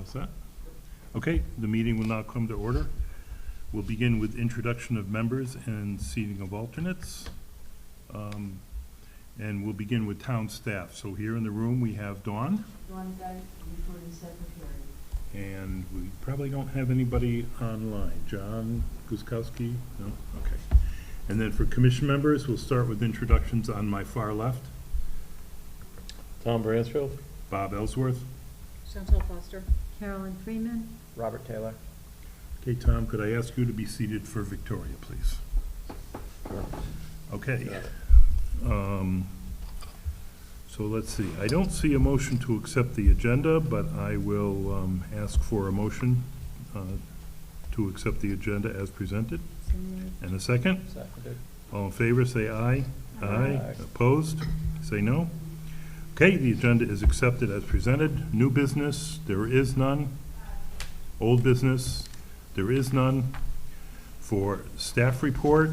set? Okay, the meeting will now come to order. We'll begin with introduction of members and seating of alternates. And we'll begin with town staff. So here in the room, we have Dawn. Dawn Dyke, recording secretary. And we probably don't have anybody online. John Guzkowski? No? Okay. And then for commission members, we'll start with introductions on my far left. Tom Bransfield. Bob Ellsworth. Chantal Foster. Carolyn Freeman. Robert Taylor. Okay, Tom, could I ask you to be seated for Victoria, please? Sure. Okay. So let's see. I don't see a motion to accept the agenda, but I will ask for a motion to accept the agenda as presented. And a second? Seconded. All in favor, say aye. Aye. Opposed? Say no. Okay, the agenda is accepted as presented. New business, there is none. Old business, there is none. For staff report,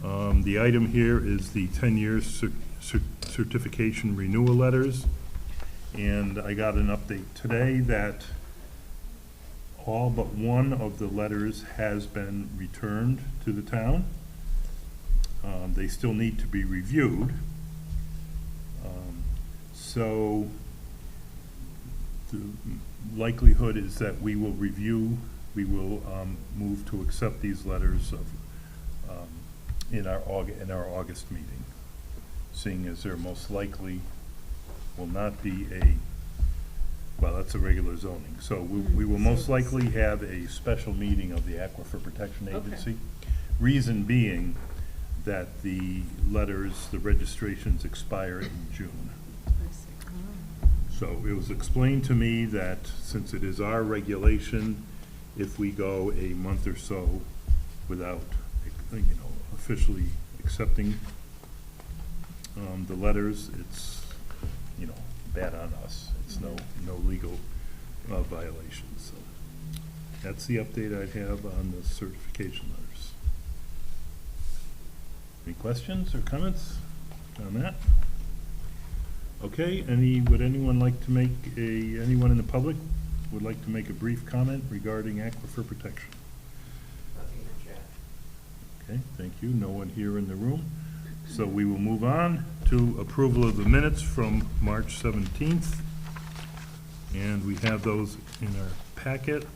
the item here is the 10-year certification renewal letters. And I got an update today that all but one of the letters has been returned to the town. They still need to be reviewed. So the likelihood is that we will move to accept these letters in our August meeting, seeing as there most likely will not be that's a regular zoning. So we will most likely have a special meeting of the Aquifer Protection Agency. Reason being that the letters, the registrations expire in June. So it was explained to me that since it is our regulation, if we go a month or so without, officially accepting the letters, it's, bad on us. It's no legal violation. So that's the update I have on the certification letters. Any questions or comments on that? Okay, would anyone like to make anyone in the public would like to make a brief comment regarding aquifer protection? Nothing in the chat. Okay, thank you. No one here in the room. So we will move on to approval of the minutes from March 17th. And we have those in our packet.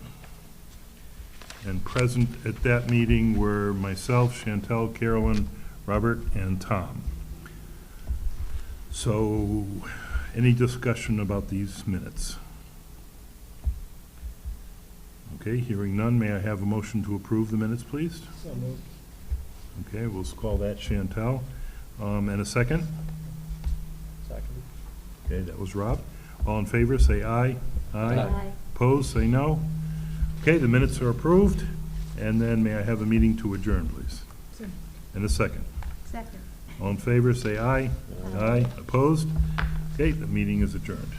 And present at that meeting were myself, Chantal, Carolyn, Robert, and Tom. So, any discussion about these minutes? Okay, hearing none, may I have a motion to approve the minutes, please? So moved. Okay, we'll call that Chantal. And a second? Seconded. Okay, that was Rob. All in favor, say aye. Aye. Opposed, say no. Okay, the minutes are approved. And then may I have a meeting to adjourn, please? And a second. Second. All in favor, say aye. Aye. Opposed? Okay, the meeting is adjourned.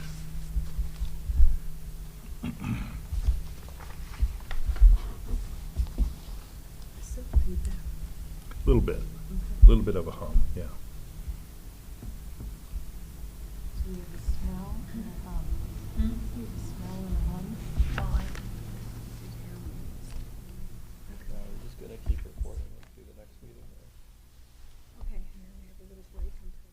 A little bit of a hum, yeah. So you have a smell and a hum. You have a smell and a hum? Fine. We're just gonna keep recording it through the next meeting. Okay, and then we have a little break until.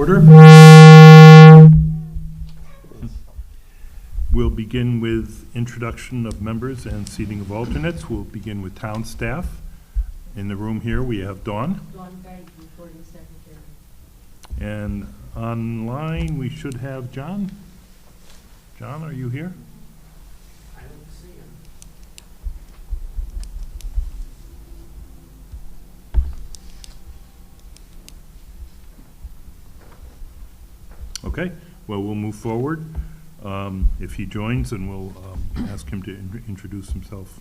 order. We'll begin with introduction of members and seating of alternates. We'll begin with town staff. In the room here, we have Dawn. Dawn Bank, recording secretary. And online, we should have John. John, are you here? I don't see him. Okay, well, we'll move forward. If he joins, then we'll ask him to introduce himself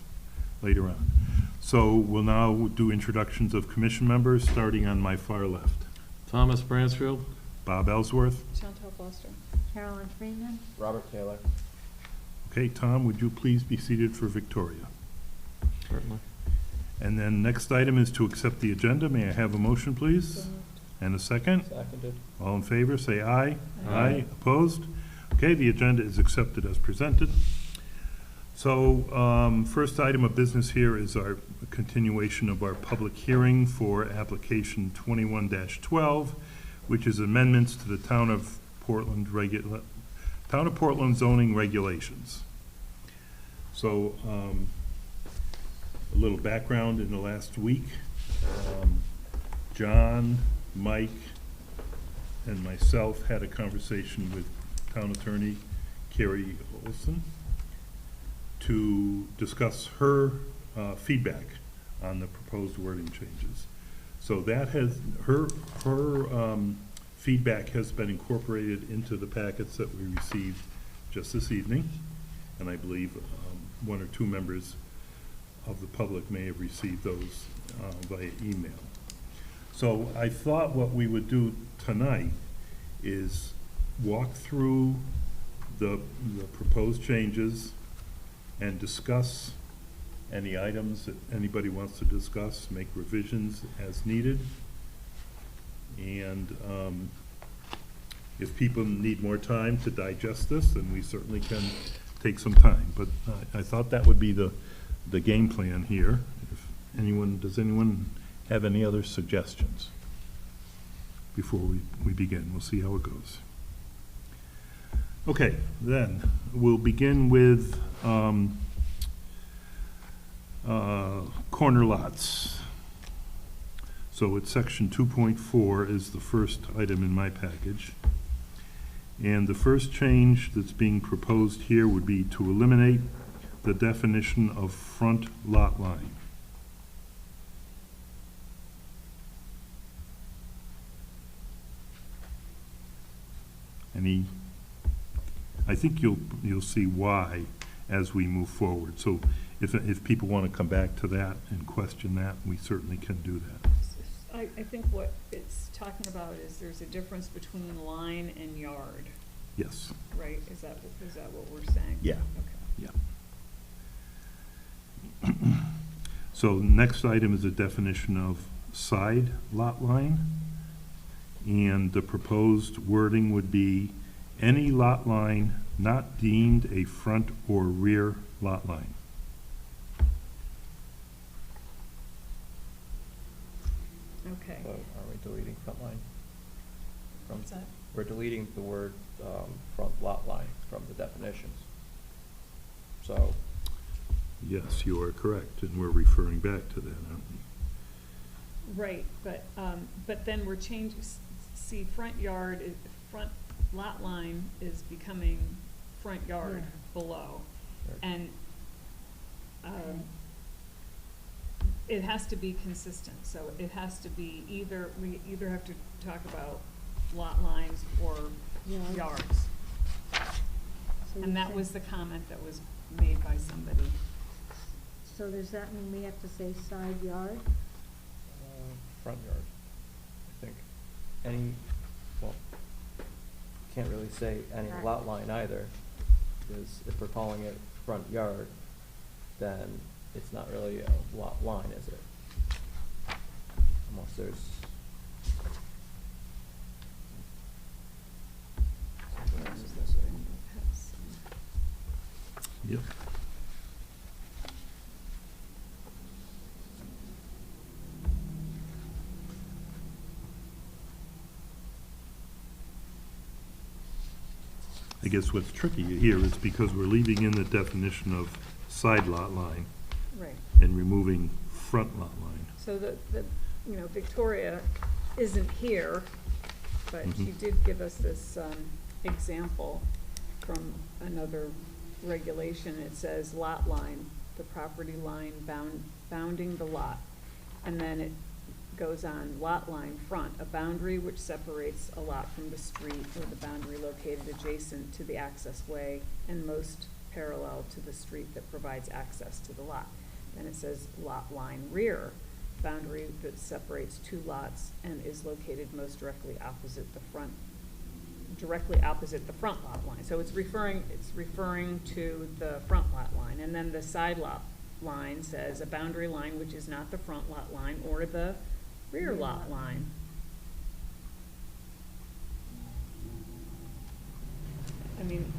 later on. So we'll now do introductions of commission members, starting on my far left. Thomas Bransfield. Bob Ellsworth. Chantal Foster. Carolyn Freeman. Robert Taylor. Okay, Tom, would you please be seated for Victoria? Certainly. And then next item is to accept the agenda. May I have a motion, please? So moved. And a second? Seconded. All in favor, say aye. Aye. Opposed? Okay, the agenda is accepted as presented. So, first item of business here is our continuation of our public hearing for application 21-12, which is amendments to the Town of Portland zoning regulations. So, a little background in the last week. John, Mike, and myself had a conversation with Town Attorney Carrie Olson to discuss her feedback on the proposed wording changes. So that has, her feedback has been incorporated into the packets that we received just this evening, and I believe one or two members of the public may have received those via email. So I thought what we would do tonight is walk through the proposed changes and discuss any items that anybody wants to discuss, make revisions as needed. And if people need more time to digest this, then we certainly can take some time. But I thought that would be the game plan here. If anyone, does anyone have any other suggestions before we begin? We'll see how it goes. Okay, then we'll begin with corner lots. So it's section 2.4 is the first item in my package. And the first change that's being proposed here would be to eliminate the definition of front lot line. I think you'll see why as we move forward. So if people want to come back to that and question that, we certainly can do that. I think what it's talking about is there's a difference between line and yard, Yes. right? Is that what we're saying? Yeah. Okay. Yeah. So next item is a definition of side lot line. And the proposed wording would be any lot line not deemed a front or rear lot line. Okay. So are we deleting front line? What's that? We're deleting the word front lot line from the definitions. So, Yes, you are correct, and we're referring back to that, aren't we? Right, but then we're changing, see, front lot line is becoming front yard Yeah. below. Right. And, it has to be consistent, so it has to be we either have to talk about lot lines or Yards. yards. So And you're that saying- was the comment that was made by somebody. So does that mean we have to say side yard? front yard, I think. Can't really say any Right. lot line either, because if we're calling it front yard, then it's not really a lot line, is it? Unless there's something else is missing. Yep. guess what's tricky here is because we're leaving in the definition of side lot line Right. and removing front lot line. So you know, Victoria isn't here, but she Mhm. did give us this, example from another regulation. It says lot line, the property line bounding the lot. And then it goes on, lot line front, a boundary which separates a lot from the street or the boundary located adjacent to the access way and most parallel to the street that provides access to the lot. Then it says lot line rear, boundary that separates two lots and is located most directly opposite the front lot line. So it's referring to the front lot line. And then the side lot line says a boundary line which is not the front lot line or the rear lot line. I mean,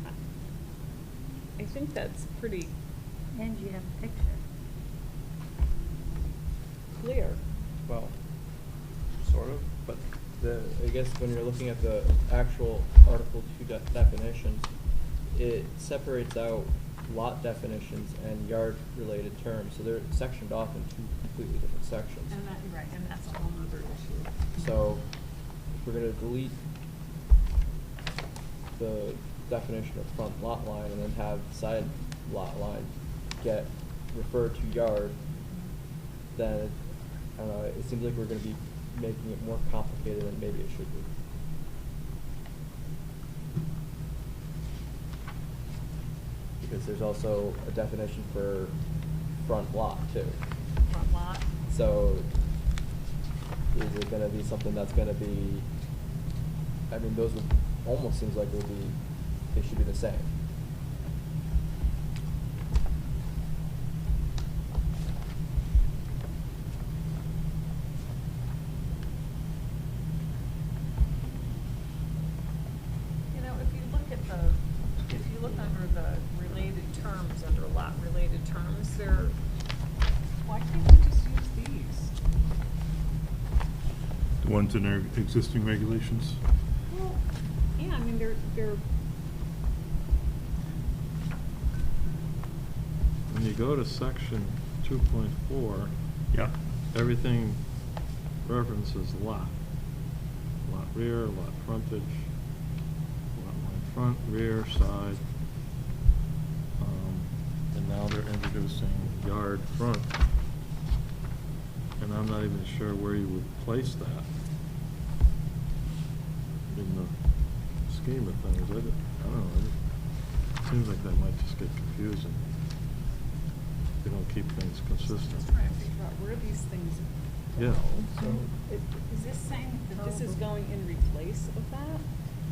I think that's pretty And you have a picture. clear. Well, sort of, but I guess when you're looking at the actual Article 2 definitions, it separates out lot definitions and yard-related terms, so they're sectioned off in two completely different sections. And that's a whole other issue. So, if we're gonna delete the definition of front lot line and then have side lot line get referred to yard, then, I don't know, it seems like we're gonna be making it more complicated than maybe it should be. Because there's also a definition for front lot too. Front lot. So, is it gonna be something that's gonna be, I mean, those would, almost seems like they should be the same. You know, if you look under the related terms, under lot related terms, why can't we just use these? The ones in our existing regulations? Well, yeah, I mean, they're, When you go to section 2.4, Yeah. everything references lot. Lot rear, lot frontage, lot line front, rear, side. And now they're introducing yard front. And I'm not even sure where you would place that in the scheme of things. I don't know. It seems like that might just get confusing. They don't keep things consistent. just trying to figure out where these things go. Yeah. So, Is this saying that this is going in replace of that?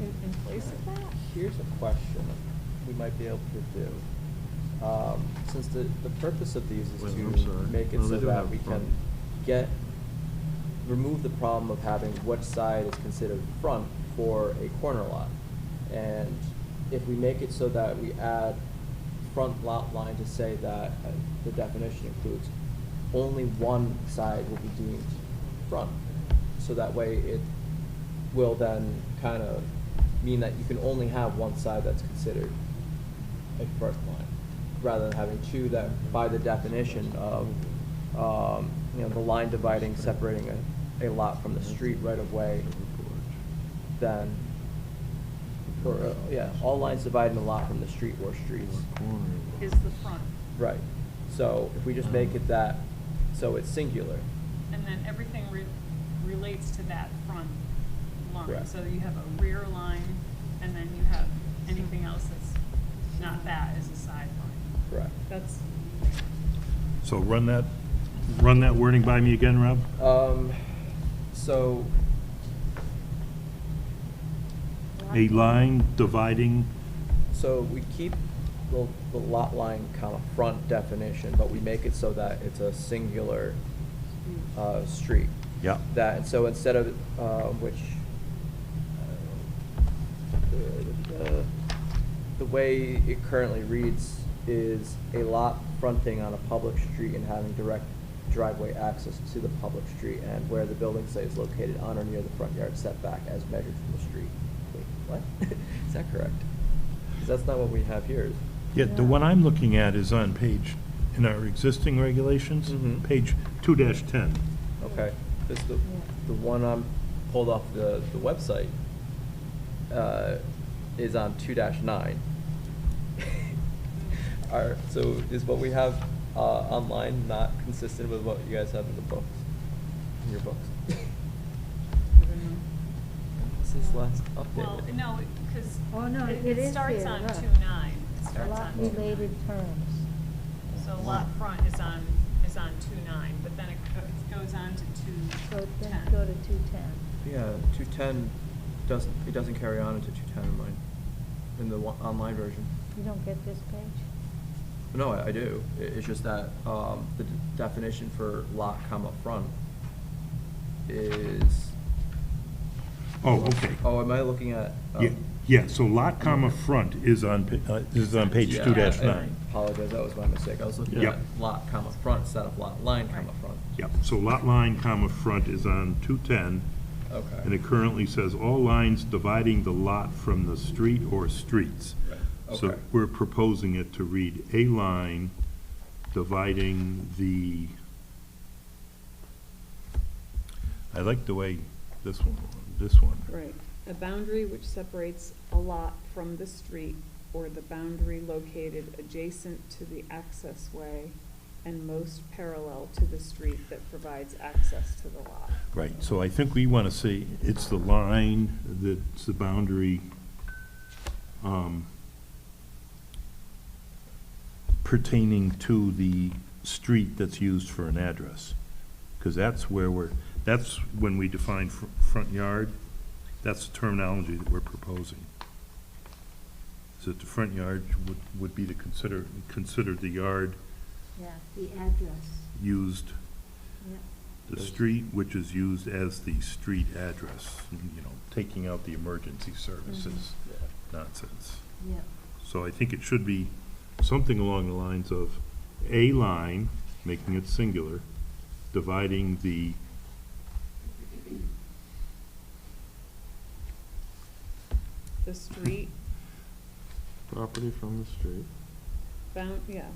In place of that? here's a question we might be able to do. Since the purpose of these is Wait, to I'm sorry. make it No, they so do that have we front. can remove the problem of having which side is considered front for a corner lot. And if we make it so that we add front lot line to say that the definition includes only one side will be deemed front. So that way it will then kind of mean that you can only have one side that's considered a front line, rather than having two that, by the definition of, the line dividing, separating a lot from the street right of way, then, all lines dividing a lot from the street or streets. Is the front. Right. So if we just make it that, so it's singular. And then everything relates to that front line. Correct. So you have a rear line, and then you have anything else that's not that as a side line. Correct. That's, So run that wording by me again, Rob? So, A line dividing, so we keep the lot line kind of front definition, but we make it so that it's a singular, street. Yeah. That, so instead of, the way it currently reads is a lot fronting on a public street and having direct driveway access to the public street, and where the building site is located on or near the front yard setback as measured from the street. Wait, what? Is that correct? that's not what we have here. Yeah, the one I'm looking at is on page, in our existing regulations, Mhm. page 2-10. Okay, this the, Yeah. the one I'm pulled off the website, is on 2-9. So is what we have, online not consistent with what you guys have in the books, in your books? I don't know. This is last updated. Well, no, because Oh, no, it it is starts here, on look. 2-9. It starts Lot on related 2-9. terms. So lot front is on 2-9, but then it goes on to So 2-10. then go to 210. Yeah, 210 doesn't carry on into 210 in mine, in the online version. You don't get this page? No, I do. It's just that, the definition for lot comma front is. Oh, okay. Oh, am I looking at? Yeah, so lot comma front is on, page Yeah, 2-9. I apologize, that was my mistake. I was looking Yep. at lot comma front instead of lot line comma front. Yep, so lot line comma front is on 210, Okay. and it currently says all lines dividing the lot from the street or streets. Right, So okay. we're proposing it to read a line dividing the, I like the way this one. Right, a boundary which separates a lot from the street or the boundary located adjacent to the access way and most parallel to the street that provides access to the lot. Right, so I think we want to say it's the line that's the boundary pertaining to the street that's used for an address. Because that's that's when we define front yard, that's the terminology that we're proposing. So that the front yard would be considered the yard Yeah, the address. used, Yeah. the street which is used as the street address, taking out the emergency services nonsense. Yeah. So I think it should be something along the lines of a line, making it singular, dividing the street, Property from the street. yeah.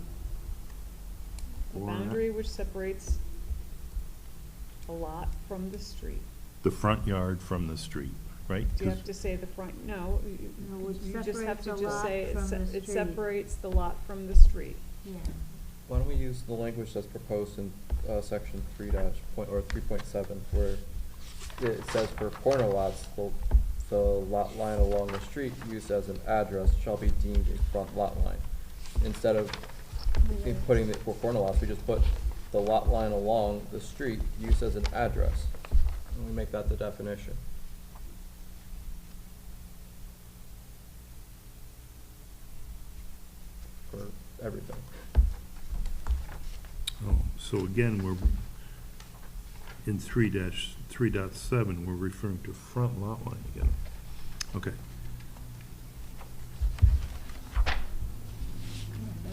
A Or- boundary which separates a lot from the street. the front yard from the street, right? Do you 'Cause- have to say the front, no, No, it you just have separates to the just lot say from the it street. separates the lot from the street. Yeah. Why don't we use the language that's proposed in, section 3.7, where it says for corner lots, the lot line along the street used as an address shall be deemed a front lot line. Instead of putting it for corner lots, we just put the lot line along the street used as an address. And we make that the definition. For everything. Oh, so again, we're, in 3.7, we're referring to front lot line again. Okay.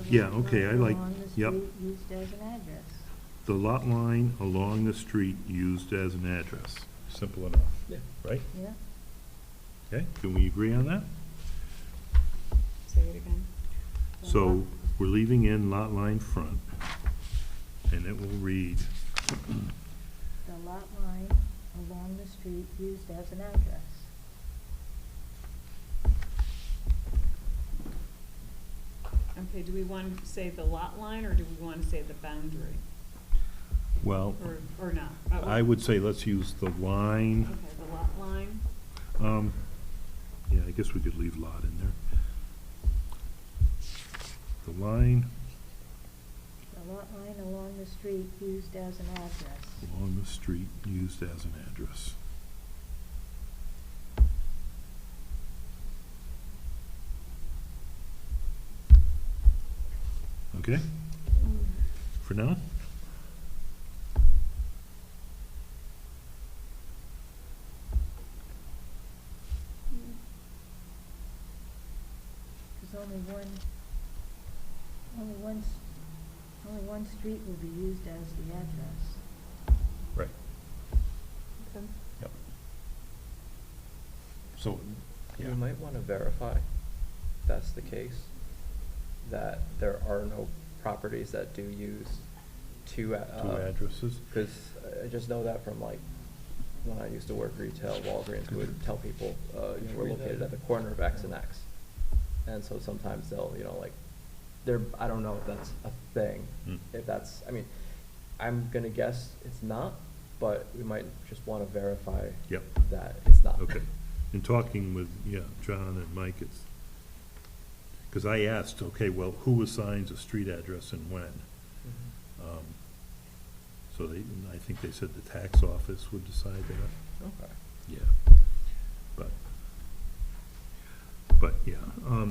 Yeah, okay, I like- Along the yep. street used as an address. The lot line along the street used as an address. Simple enough, Yeah. right? Yeah. Okay, can we agree on that? Say it again. So we're leaving in lot line front, and it will read, The lot line along the street used as an address. Okay, do we want to say the lot line, or do we want to say the boundary, well, or not? I would say let's use the line. Okay, the lot line, Yeah, I guess we could leave lot in there. The line The lot line along the street used as an address. along the street used as an address. Okay, for now? Because only one street will be used as the address. Right. okay. Yep. So, yeah. You might wanna verify that's the case, that there are no properties that do use two addresses? Because I just know that from like, when I used to work retail, Walgreens would tell people, we're located at the corner of X and X. And so sometimes they'll, like, I don't know if that's a thing, if that's, I mean, I'm gonna guess it's not, but we might just wanna verify Yep. that it's not. Okay. In talking with, John and Mike, it's, because I asked, okay, well, who assigns a street address and when? So I think they said the tax office would decide that. Okay. Yeah. But yeah,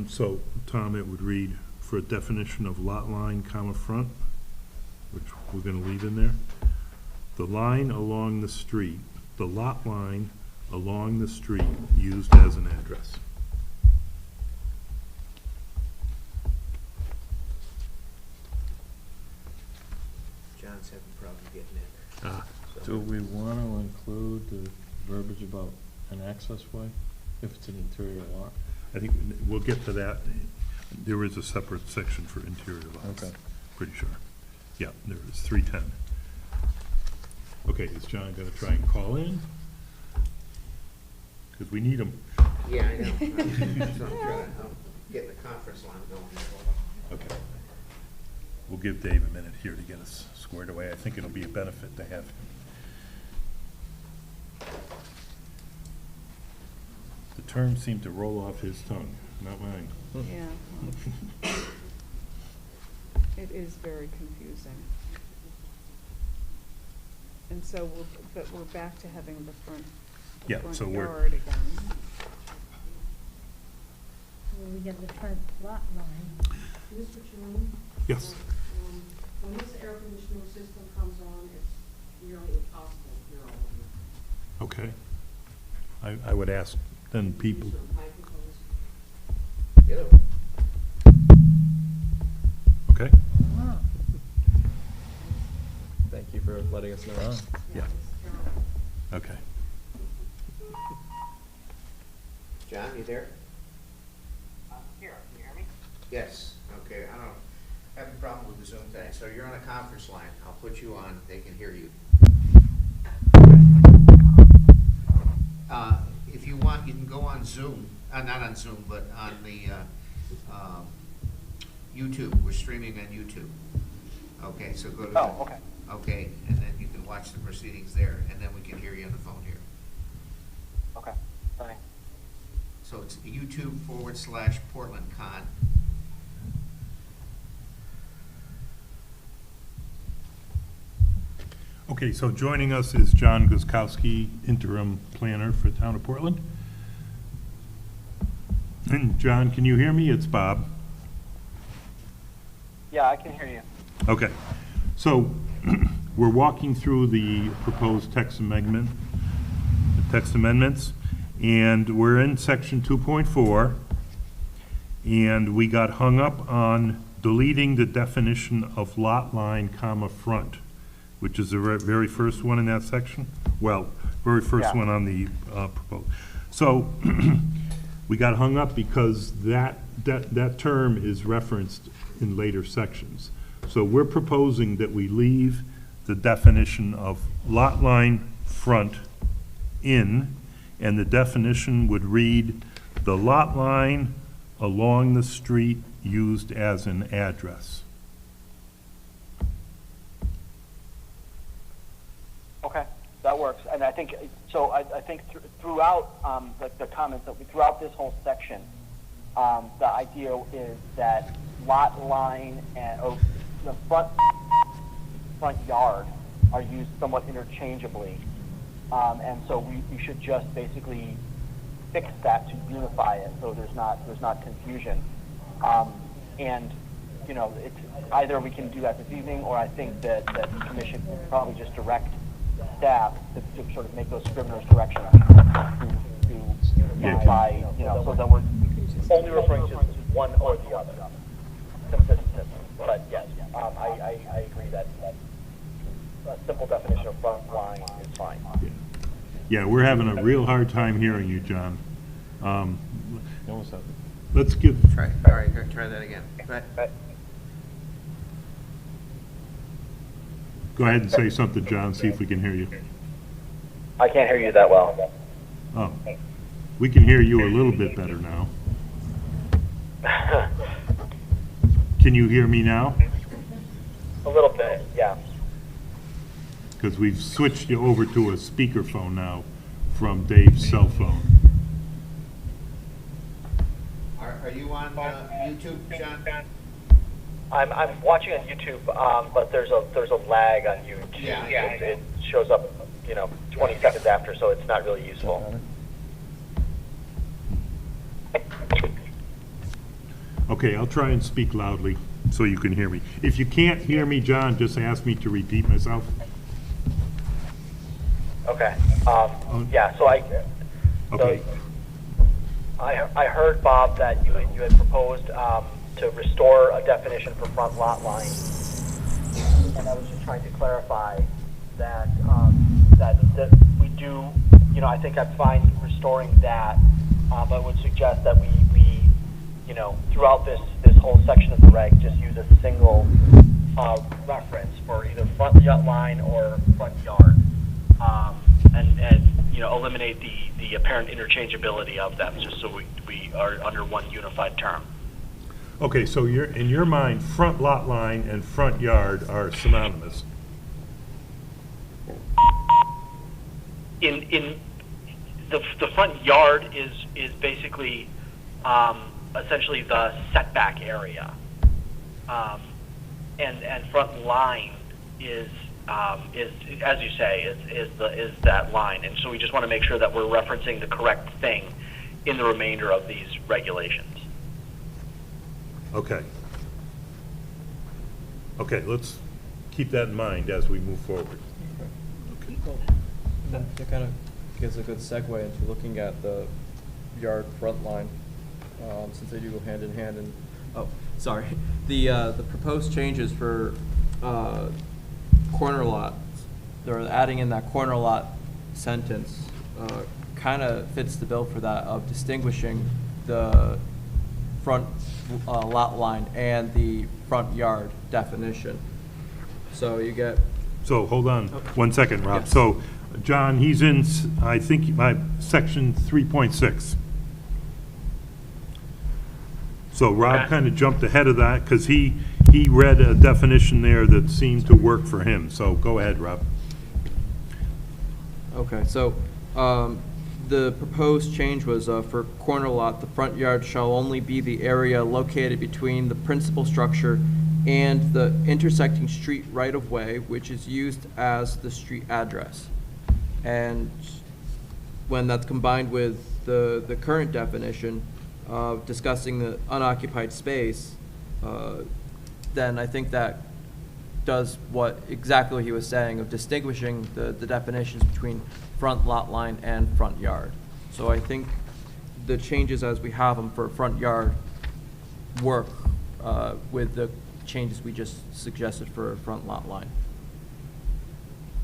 so, Tom, it would read, for a definition of lot line, comma, front, which we're gonna leave in there, the line along the street, the lot line along the street used as an address. John's having a problem getting in. Do we want to include the verbiage about an access way, if it's an interior lot? I think we'll get to that. There is a separate section for interior lots. Okay. Pretty sure. Yeah, there is 310. Okay, is John gonna try and call in? Because we need him. Yeah, I know. So I'm getting the conference line going. Okay. We'll give Dave a minute here to get us squared away. I think it'll be a benefit to have him. The terms seem to roll off his tongue, not mine. Yeah. It is very confusing. And so, but we're back to having the front So we're, yard again. Well, we get the front lot line. Mr. Chairman? yes, When this air conditioning system comes on, it's nearly impossible to hear all of you. okay. I would ask then people, Use your microphones. Get him. okay? Wow. Thank you for letting us know. Wow. Yeah, It's terrible. okay. John, you there? Here, can you hear me? Yes, okay, I don't have a problem with the Zoom thing, so you're on a conference line, I'll put you on, they can hear you. If you want, you can go on Zoom, not on Zoom, but on the, YouTube, we're streaming on YouTube. Okay, so go to. Oh, okay. Okay, and then you can watch the proceedings there, and then we can hear you on the phone here. Okay, fine. So it's YouTube/PortlandCon. Okay, so joining us is John Guskowski, interim planner for the town of Portland. And John, can you hear me? It's Bob. Yeah, I can hear you. Okay, so we're walking through the proposed text amendments, and we're in section 2.4, and we got hung up on deleting the definition of lot line, comma, front, which is the very first one in that section. Well, very first Yeah. one on the proposed. So we got hung up because that term is referenced in later sections. So we're proposing that we leave the definition of lot line front in, and the definition would read, the lot line along the street used as an address. Okay, that works. And I think, so I think throughout the comments, throughout this whole section, the idea is that lot line or the front yard are used somewhat interchangeably. And so we should just basically fix that to unify it so there's not confusion. And it's either we can do that this evening, or I think that the commission will probably just direct staff to sort of make those scrivener's corrections to unify, so that we're only referring to one or the other. Consistent. But yes, I agree that a simple definition of front line is fine. Yeah, we're having a real hard time hearing you, John. You almost have let's give, Try, all right, try that again. Right. go ahead and say something, John, see if we can hear you. I can't hear you that well. Oh, we can hear you a little bit better now. Can you hear me now? A little bit, yeah. Because we've switched you over to a speakerphone now from Dave's cell phone. Are you on YouTube, John? I'm watching on YouTube, but there's a lag on YouTube. Yeah. It shows up, 20 seconds after, so it's not really useful. Okay, I'll try and speak loudly so you can hear me. If you can't hear me, John, just ask me to repeat myself. Okay. Yeah. So Okay. I heard, Bob, that you had proposed to restore a definition for front lot line, and I was just trying to clarify that that we do. I think I'm fine restoring that. I would suggest that we throughout this whole section of the reg just use a single reference for either front lot line or front yard, and eliminate the apparent interchangeability of them, just so we are under one unified term. Okay, so in your mind, front lot line and front yard are synonymous. In the front yard is basically essentially the setback area, and front line is as you say is that line, and so we just want to make sure that we're referencing the correct thing in the remainder of these regulations. Okay. Okay, let's keep that in mind as we move forward. Okay. That kind of gives a good segue into looking at the yard front line, since they do go hand in hand. And the proposed changes for corner lots, they're adding in that corner lot sentence, kind of fits the bill for that, of distinguishing the front lot line and the front yard definition. So you get. So hold on Okay. 1 second, Rob. Yes. So, John, he's in, I think, section 3.6. So Rob Okay. kind of jumped ahead of that because he read a definition there that seemed to work for him. So go ahead, Rob. Okay, so the proposed change was for corner lot, the front yard shall only be the area located between the principal structure and the intersecting street right-of-way, which is used as the street address. And when that's combined with the current definition of discussing the unoccupied space, then I think that does exactly what he was saying, of distinguishing the definitions between front lot line and front yard. So I think the changes as we have them for front yard work with the changes we just suggested for front lot line.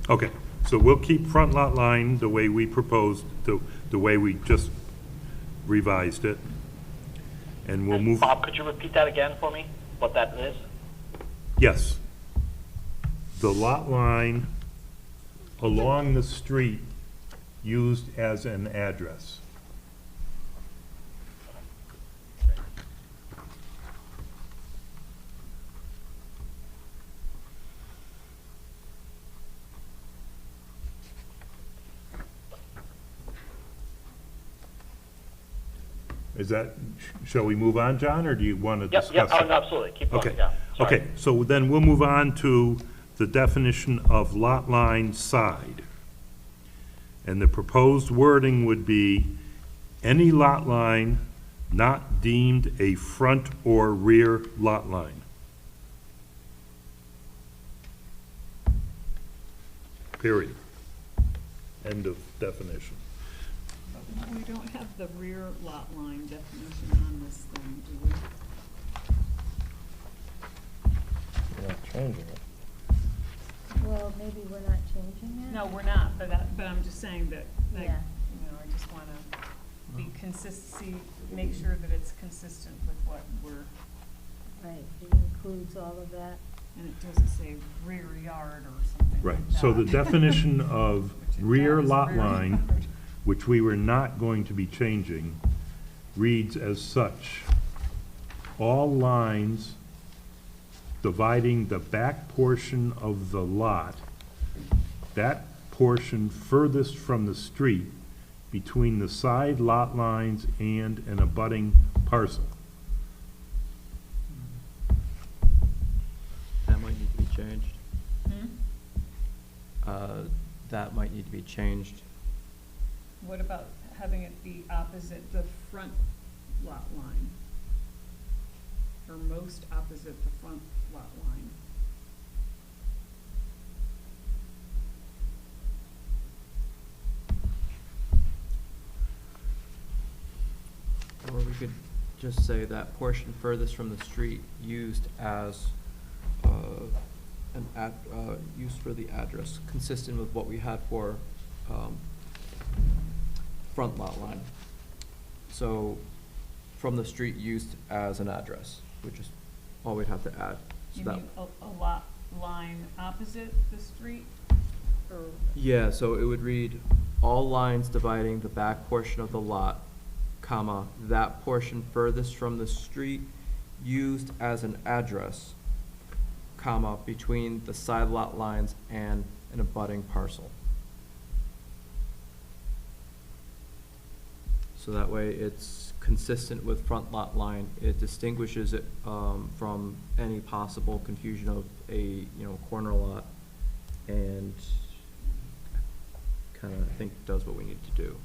Okay, so we'll keep front lot line the way we proposed, the way we just revised it. And we'll move. Bob, could you repeat that again for me, what that is? Yes. The lot line along the street used as an address. Is that, shall we move on, John, or do you want to discuss it? Yep, absolutely, keep going, Okay. yeah. Sorry. Okay, so then we'll move on to the definition of lot line side. And the proposed wording would be, any lot line not deemed a front or rear lot line. Period. End of definition. We don't have the rear lot line definition on this thing, do we? We're not changing it. Well, maybe we're not changing it? No, we're not, but I'm just saying that, like, Yeah. I just wanna. be consistency, make sure that it's consistent with what we're, Right, it includes all of that. and it doesn't say rear yard or something Right, like that. so the definition of Which it rear does, lot rear line, yard. which we were not going to be changing, reads as such: all lines dividing the back portion of the lot, that portion furthest from the street, between the side lot lines and an abutting parcel. That might need to be changed. Hmm? That might need to be changed. What about having it be opposite the front lot line? Or most opposite the front lot line? Or we could just say that portion furthest from the street used as, used for the address, consistent with what we had for, front lot line. So, from the street used as an address, which is all we'd have to add. So You that- mean a lot line opposite the street? Or, Yeah, so it would read, all lines dividing the back portion of the lot, comma, that portion furthest from the street used as an address, comma, between the side lot lines and an abutting parcel. So that way it's consistent with front lot line. It distinguishes it, from any possible confusion of a, corner lot, and kinda, I think, does what we need to do.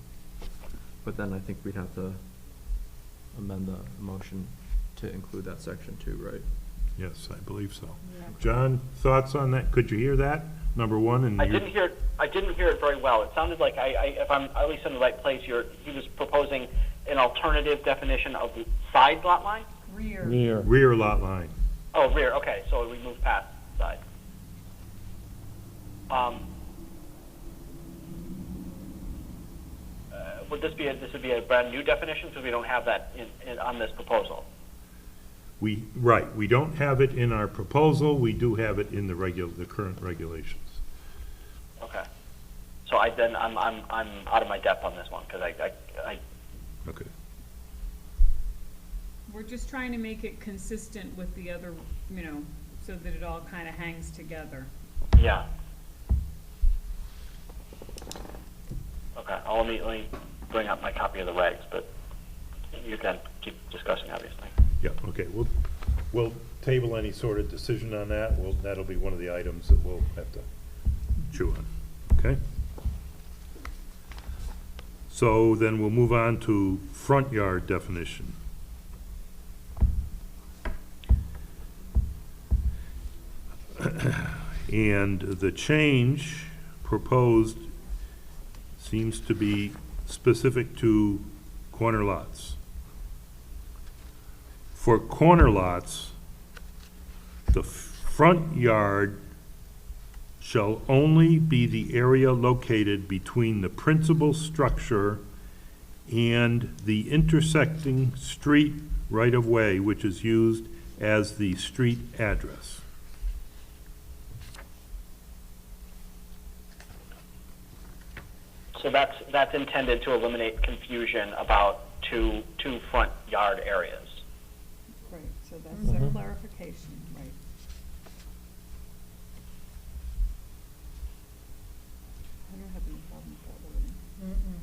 But then I think we'd have to amend the motion to include that section too, right? Yes, I believe so. yeah. John, thoughts on that? Could you hear that, number one? And I you're- didn't hear it very well. It sounded like if I'm at least in the right place, he was proposing an alternative definition of the side lot line? Rear. Rear lot line. Oh, rear, okay, so we move past side. This would be a brand new definition, because we don't have that on this proposal. Right, we don't have it in our proposal, we do have it in the current regulations. Okay. So I'm out of my depth on this one, because I Okay. We're just trying to make it consistent with the other, so that it all kind of hangs together. yeah. Okay, let me bring up my copy of the regs, but you can keep discussing, obviously. Yeah, okay, we'll table any sort of decision on that. That'll be one of the items that we'll have to chew on, okay? So then we'll move on to front yard definition. And the change proposed seems to be specific to corner lots. For corner lots, the front yard shall only be the area located between the principal structure and the intersecting street right-of-way, which is used as the street address. So that's intended to eliminate confusion about two front yard areas. Right, so that's a clarification, right. I don't have any problem with that wording.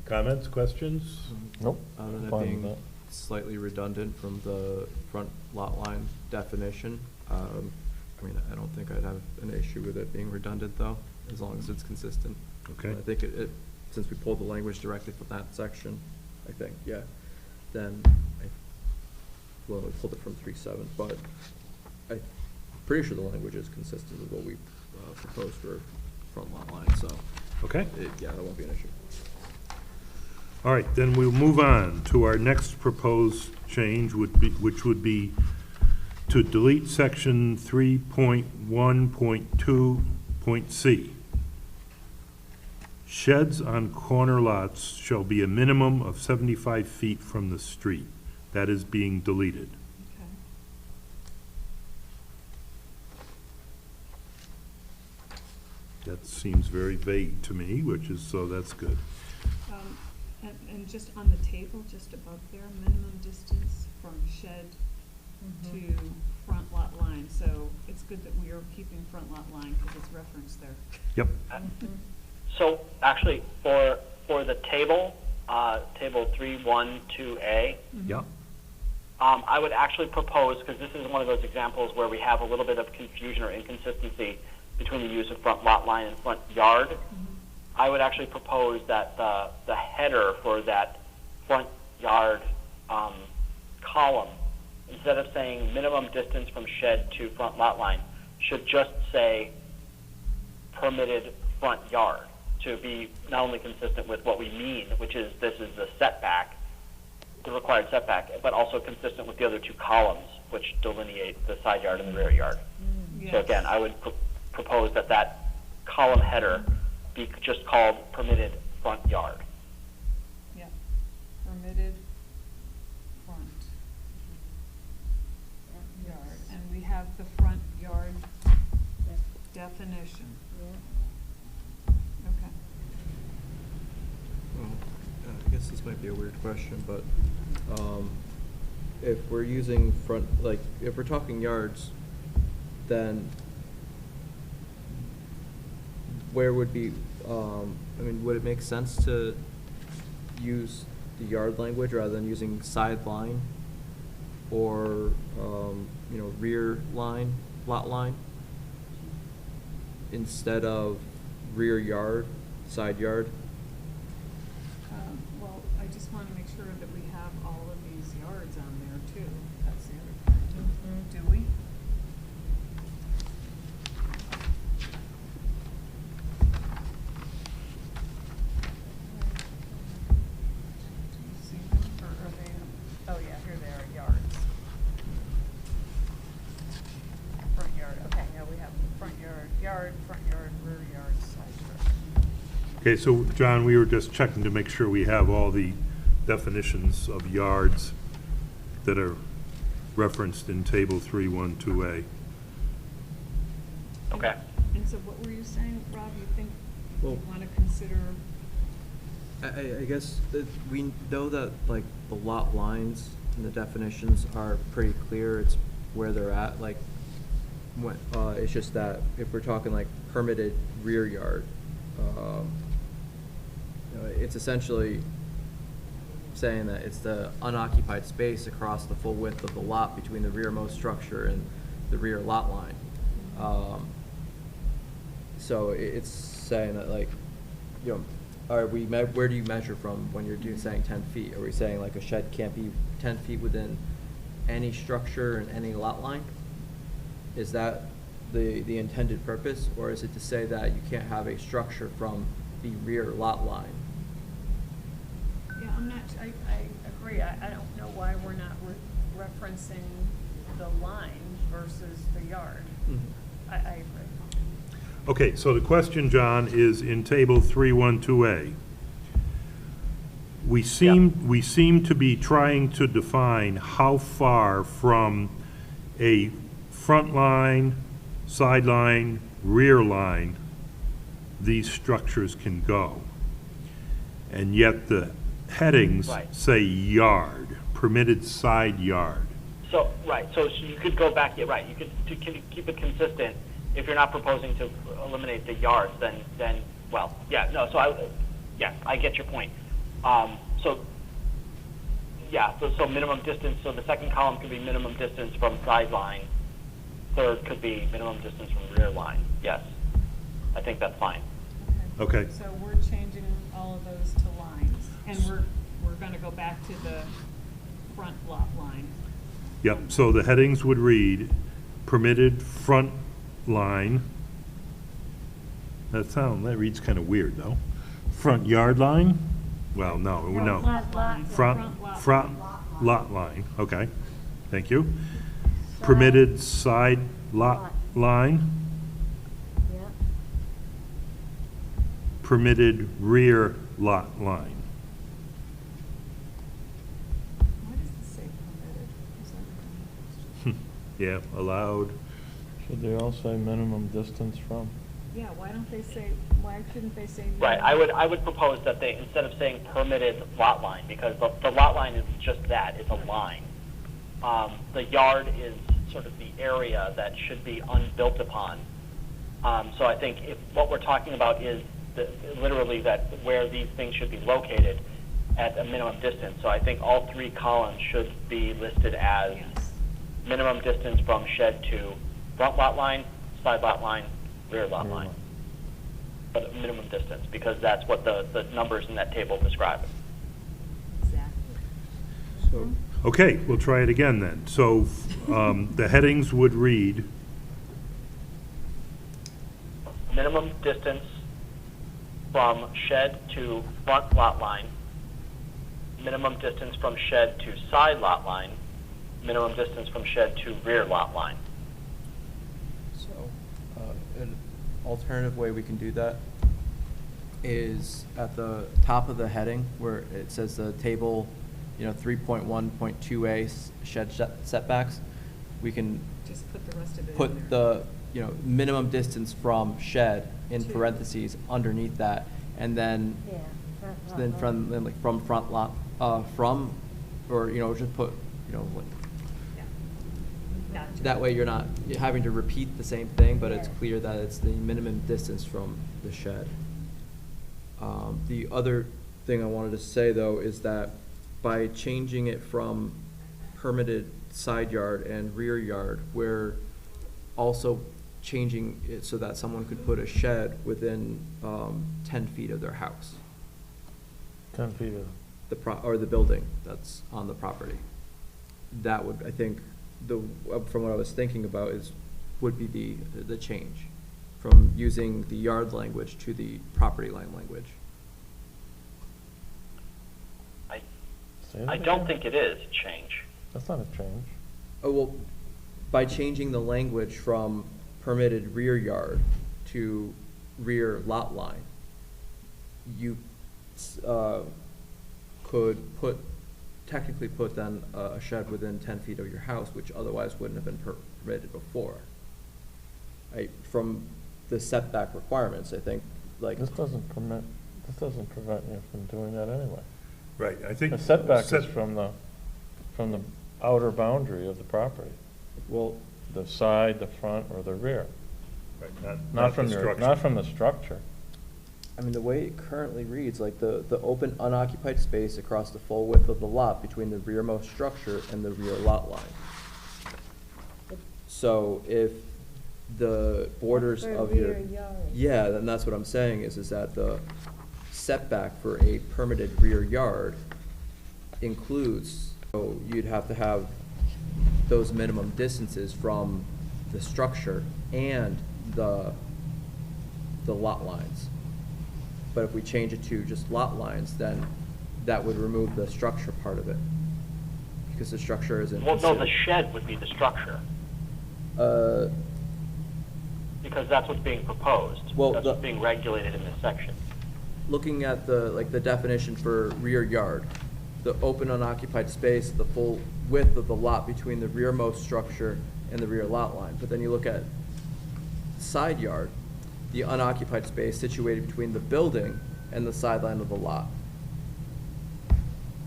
Comments, questions? Nope. Other than I'm it fine with being that. slightly redundant from the front lot line definition. I don't think I'd have an issue with it being redundant, though, as long as it's consistent. Okay. I think since we pulled the language directly from that section, I think, yeah, then we pulled it from 3.7, but I'm pretty sure the language is consistent with what we proposed for front lot line, so, Okay. yeah, that won't be an issue. All right, then we'll move on to our next proposed change, which would be to delete section 3.1.2.c. Sheds on corner lots shall be a minimum of 75 feet from the street. That is being deleted. Okay. That seems very vague to me, which is, so that's good. And just on the table, just above there, minimum distance from shed to front lot line. So it's good that we are keeping front lot line because it's referenced there. Yep. So actually, for the table, table 312A, Yep. I would actually propose, because this is one of those examples where we have a little bit of confusion or inconsistency between the use of front lot line and front yard, I would actually propose that the header for that front yard column, instead of saying minimum distance from shed to front lot line, should just say permitted front yard, to be not only consistent with what we mean, which is this is the setback, the required setback, but also consistent with the other two columns, which delineate the side yard and the rear yard. So again, I would propose that that column header be just called permitted front yard. Yeah, permitted front yard, and we have the front yard definition. Okay. Well, I guess this might be a weird question, but if we're using front, like, if we're talking yards, then where would be, I mean, would it make sense to use the yard language rather than using sideline or, you know, rear line, lot line, instead of rear yard, side yard? Well, I just want to make sure that we have all of these yards on there too. That's the other part. Do we? Do you see them, or are they, oh yeah, here they are, yards. Front yard, okay, yeah, we have front yard, front yard, rear yard, side yard. Okay, so John, we were just checking to make sure we have all the definitions of yards that are referenced in table 312A. Okay. And so what were you saying, Rob, you think you Well- want to consider? I guess that we know that, like, the lot lines and the definitions are pretty clear, it's where they're at, like, when, it's just that if we're talking like permitted rear yard, you know, it's essentially saying that it's the unoccupied space across the full width of the lot between the rearmost structure and the rear lot line. So it's saying that, like, you know, where do you measure from when you're saying 10 feet? Are we saying like a shed can't be 10 feet within any structure and any lot line? Is that the intended purpose, or is it to say that you can't have a structure from the rear lot line? Yeah, I agree. I don't know why we're not referencing the line versus the yard. I agree. Okay, so the question, John, is in table 312A. We seem to be trying to define how far from a front line, sideline, rear line these structures can go. And yet the headings Right. say yard, permitted side yard. So, right, so you could go back, yeah, right, you could, to keep it consistent, if you're not proposing to eliminate the yards, then, well, yeah, no, so I get your point. So minimum distance, so the second column could be minimum distance from sideline, third could be minimum distance from rear line, yes. I think that's fine. Okay. So we're changing all of those to lines, and we're gonna go back to the front lot line. Yep, so the headings would read, permitted front line. That reads kind of weird, though. Front yard line? Well, no. Front lot line, okay, thank you. Permitted side lot line, Yeah. permitted rear lot line. Why does this say permitted? Is that a- Yeah, allowed. Should they all say minimum distance from? Yeah, why don't they say, why shouldn't they say? Right, I would propose that they, instead of saying permitted lot line, because the lot line is just that, it's a line. The yard is sort of the area that should be unbuilt upon. So I think if what we're talking about is literally that where these things should be located at a minimum distance. So I think all three columns should be listed as Yes. minimum distance from shed to front lot line, side lot line, rear lot Rear line. lot. But a minimum distance, because that's what the numbers in that table describe. Exactly. So, Okay, we'll try it again then. So the headings would read, Minimum distance from shed to front lot line, minimum distance from shed to side lot line, minimum distance from shed to rear lot line. so, an alternative way we can do that is at the top of the heading where it says the table, 3.1.2A shed setbacks, we can Just put the rest of it in put there. the, minimum distance from shed in To. parentheses underneath that, and then, Yeah. then from front lot, from, or, just put, like, Yeah. Gotcha. that way you're not having to repeat the same thing, but it's Yeah. clear that it's the minimum distance from the shed. The other thing I wanted to say, though, is that by changing it from permitted side yard and rear yard, we're also changing it so that someone could put a shed within 10 feet of their house, 10 feet of, or the building that's on the property. That would, I think, from what I was thinking about would be the change from using the yard language to the property line language. say that I don't again? think it is a change. That's not a change. Oh, well, by changing the language from permitted rear yard to rear lot line, you could technically put then a shed within 10 feet of your house, which otherwise wouldn't have been permitted before. From the setback requirements, I think, This doesn't prevent you from doing that anyway. right, I think. The setback is from the outer boundary of the property, well, the side, the front, or the rear. Right, Not from the your, structure. not from the structure. I mean, the way it currently reads, like the open unoccupied space across the full width of the lot between the rearmost structure and the rear lot line. So if the borders For of your. rear yard. Yeah, then that's what I'm saying is that the setback for a permitted rear yard includes, so you'd have to have those minimum distances from the structure and the lot lines. But if we change it to just lot lines, then that would remove the structure part of it. Because the structure isn't. Well, no, the considered- shed would be the structure, Uh, because that's what's being proposed. Well, That's what's being regulated in this section. looking at the definition for rear yard, the open unoccupied space, the full width of the lot between the rearmost structure and the rear lot line. But then you look at side yard, the unoccupied space situated between the building and the sideline of the lot,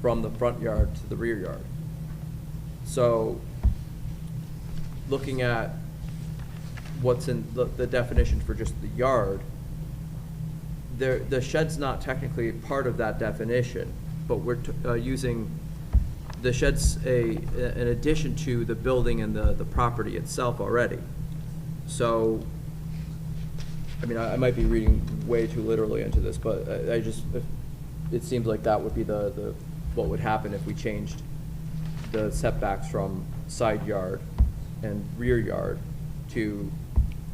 from the front yard to the rear yard. So, looking at what's in the definition for just the yard, the shed's not technically part of that definition, but we're using, the shed's an addition to the building and the property itself already. So, I mean, I might be reading way too literally into this, but it seems like that would be what would happen if we changed the setbacks from side yard and rear yard to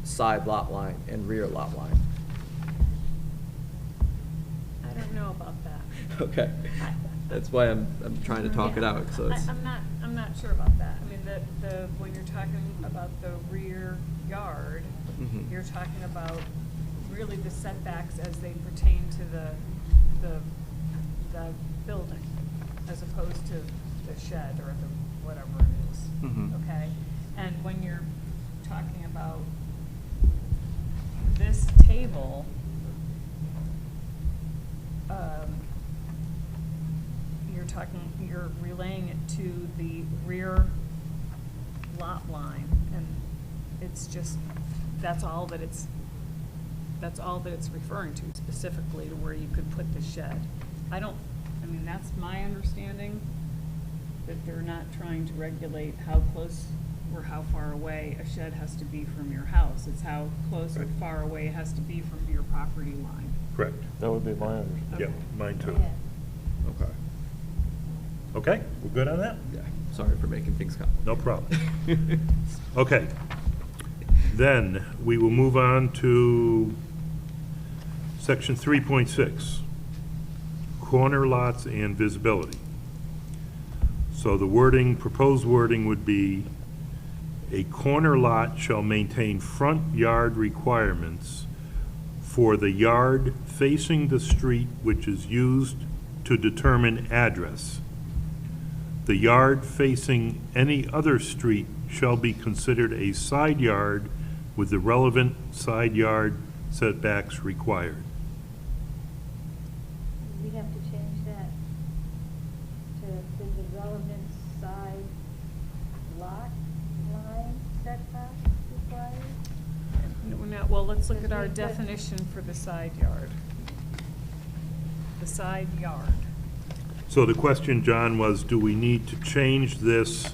side lot line and rear lot line. I don't know about that. Okay, that's why I'm trying to talk it out, so it's. I'm not sure about that. I mean, when you're talking about the rear yard, Mhm. you're talking about really the setbacks as they pertain to the building, as opposed to the shed or the whatever it is. Mhm. Okay? And when you're talking about this table, you're relaying it to the rear lot line, and it's just, that's all that it's referring to, specifically to where you could put the shed. I mean, that's my understanding, that they're not trying to regulate how close or how far away a shed has to be from your house. It's how close or Right. far away it has to be from your property line. Correct. That would be my understanding. Yep, mine too. Yeah. Okay. Okay, we're good on that? Yeah, sorry for making things complicated. No problem. Okay. Then we will move on to section 3.6, corner lots and visibility. So the wording, proposed wording would be, a corner lot shall maintain front yard requirements for the yard facing the street which is used to determine address. The yard facing any other street shall be considered a side yard with the relevant side yard setbacks required. We have to change that to the relevant side lot line setback required. Well, let's look at our Because we put- definition for the side yard. The side yard. So the question, John, was, do we need to change this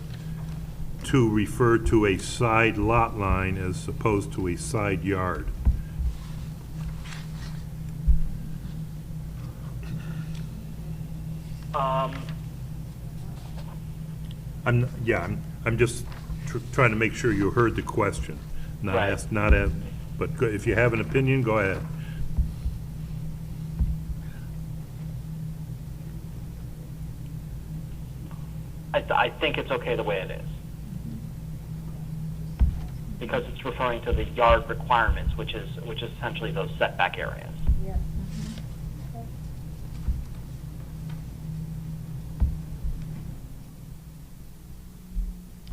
to refer to a side lot line as opposed to a side yard? I'm just trying to make sure you heard the question. Right. But if you have an opinion, go ahead. I think it's okay the way it is. Because it's referring to the yard requirements, which is essentially those setback areas. Yeah.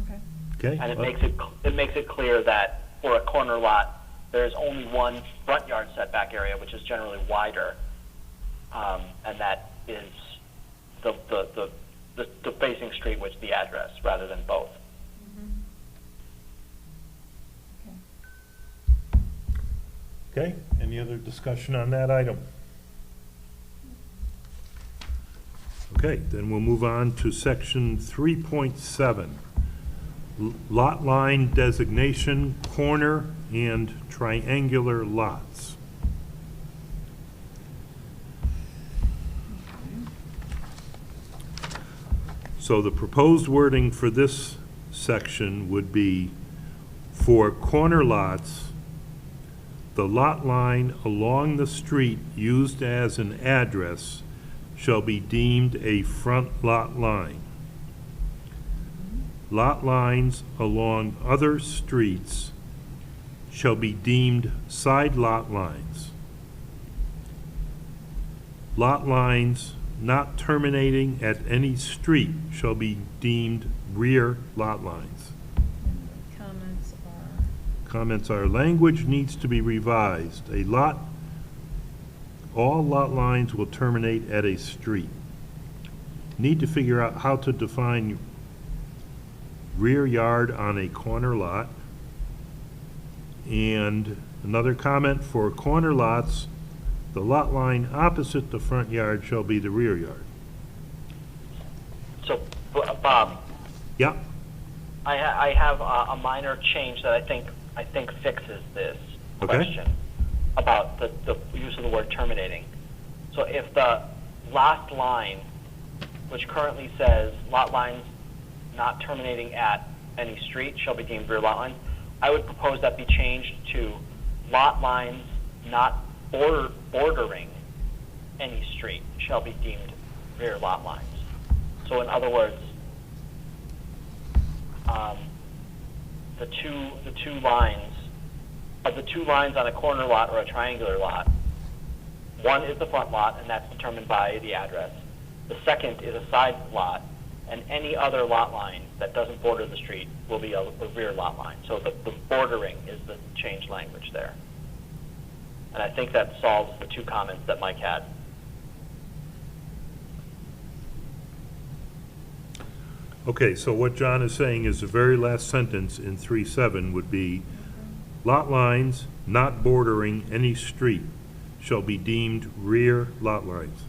Okay. Okay? And it makes it clear that for a corner lot, there is only one front yard setback area, which is generally wider, and that is the facing street, which the address, rather than both. Okay, any other discussion on that item? Okay, then we'll move on to section 3.7, lot line designation, corner and triangular lots. So the proposed wording for this section would be, for corner lots, the lot line along the street used as an address shall be deemed a front lot line. Lot lines along other streets shall be deemed side lot lines. Lot lines not terminating at any street shall be deemed rear lot lines. Comments are, language needs to be revised. All lot lines will terminate at a street. Need to figure out how to define rear yard on a corner lot. And another comment, for corner lots, the lot line opposite the front yard shall be the rear yard. So, Bob, Yeah, I have a minor change that I think fixes this Okay. question about the use of the word terminating. So if the last line, which currently says lot lines not terminating at any street shall be deemed rear lot lines, I would propose that be changed to lot lines not bordering any street shall be deemed rear lot lines. So in other words, the two lines of the two lines on a corner lot or a triangular lot, one is the front lot, and that's determined by the address. The second is a side lot, and any other lot line that doesn't border the street will be a rear lot line. So the bordering is the changed language there. And I think that solves the two comments that Mike had. Okay, so what John is saying is the very last sentence in 3.7 would be, lot lines not bordering any street shall be deemed rear lot lines.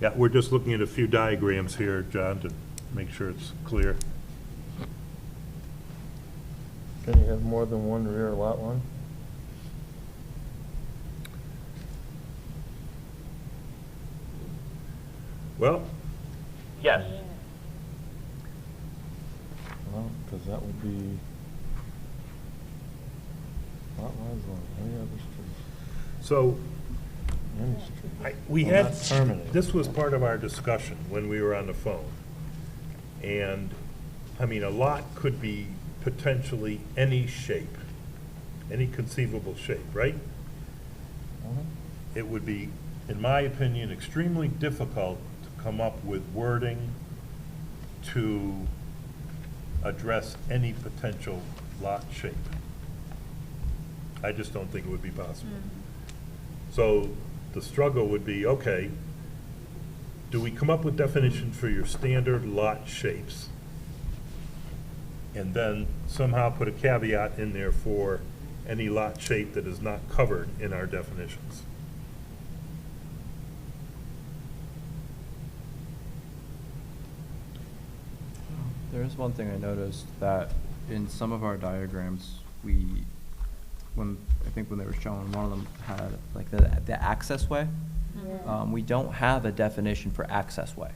Yeah, we're just looking at a few diagrams here, John, to make sure it's clear. Can you have more than one rear lot line? Well, Yes. Well, because that would be lot lines on any other street, so any street. we Well, had, not terminated. this was part of our discussion when we were on the phone. And, I mean, a lot could be potentially any shape, any conceivable shape, right? Mhm. It would be, in my opinion, extremely difficult to come up with wording to address any potential lot shape. I just don't think it would be possible. So the struggle would be, okay, do we come up with definitions for your standard lot shapes? And then somehow put a caveat in there for any lot shape that is not covered in our definitions? There is one thing I noticed, that in some of our diagrams, I think when they were showing, one of them had like the access way. Yeah. We don't have a definition for access way.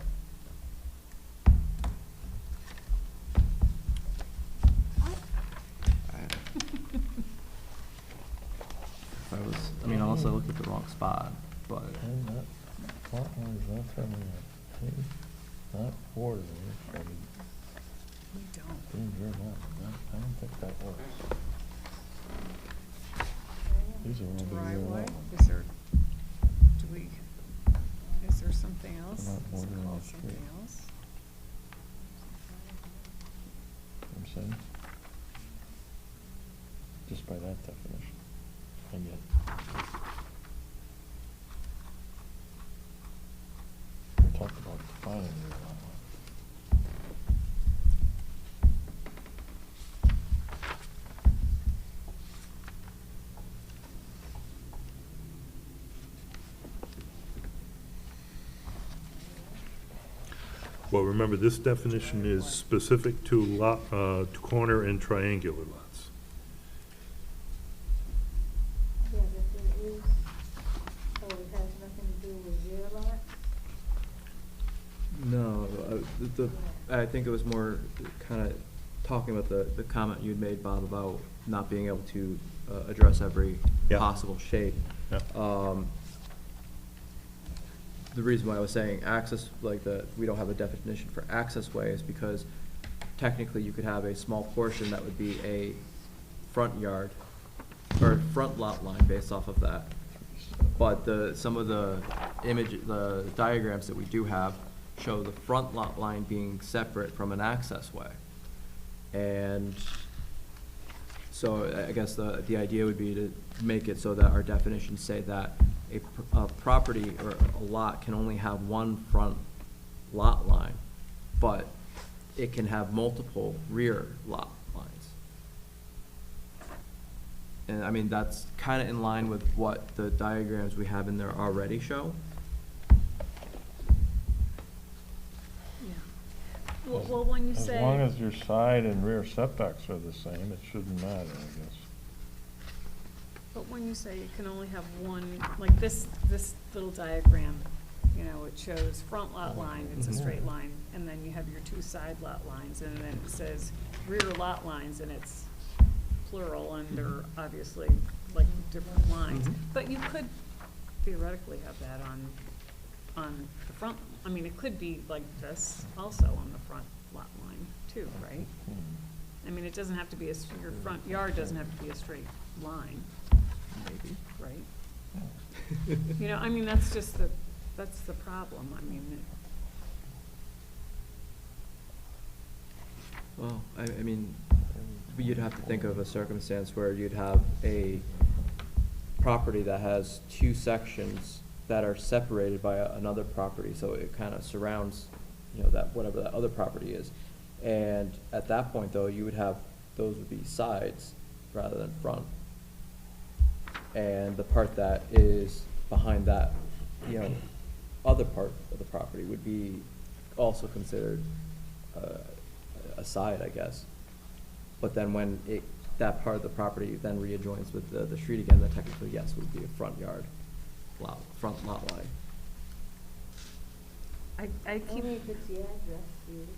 Unless I looked at the wrong spot, but. And that lot line is not terminated, not bordering, shall be We don't. deemed rear lot. I don't think that works. These are all the rear Driveway, lot. is there, is there something else? Not Is it bordering called the street. something else? I'm saying, just by that definition, and yet. We talked about defining rear lot line. Well, remember, this definition is specific to lot, to corner and triangular lots. Yeah, but there is, oh, it has nothing to do with rear lots? No, I think it was more kind of talking about the comment you'd made, Bob, about not being able to address every Yeah. possible shape. Yeah. The reason why I was saying access, we don't have a definition for access way is because technically you could have a small portion that would be a front yard or front lot line based off of that. But some of the diagrams that we do have show the front lot line being separate from an access way. And so I guess the idea would be to make it so that our definitions say that a property or a lot can only have one front lot line, but it can have multiple rear lot lines. And I mean, that's kind of in line with what the diagrams we have in there already show. Yeah. Well, when you say. As long as your side and rear setbacks are the same, it shouldn't matter, I guess. But when you say you can only have one, like this little diagram, you know, it shows front lot line, it's a straight line, and then you have your two side lot lines, and then it says rear lot lines, and it's plural, and they're obviously like different lines. Mhm. But you could theoretically have that on the front, I mean, it could be like this also on the front lot line too, right? I mean, it doesn't have to be your front yard doesn't have to be a straight line, Maybe. right? You know, I mean, that's the problem, I mean, Well, I mean, you'd have to think of a circumstance where you'd have a property that has two sections that are separated by another property, so it kind of surrounds, you know, that, whatever that other property is. And at that point, though, you would have, those would be sides rather than front. And the part that is behind that, you know, other part of the property would be also considered a side, I guess. But then when that part of the property then readjoins with the street again, then technically, yes, would be a front yard, front lot line. I keep. Only if it's the address used.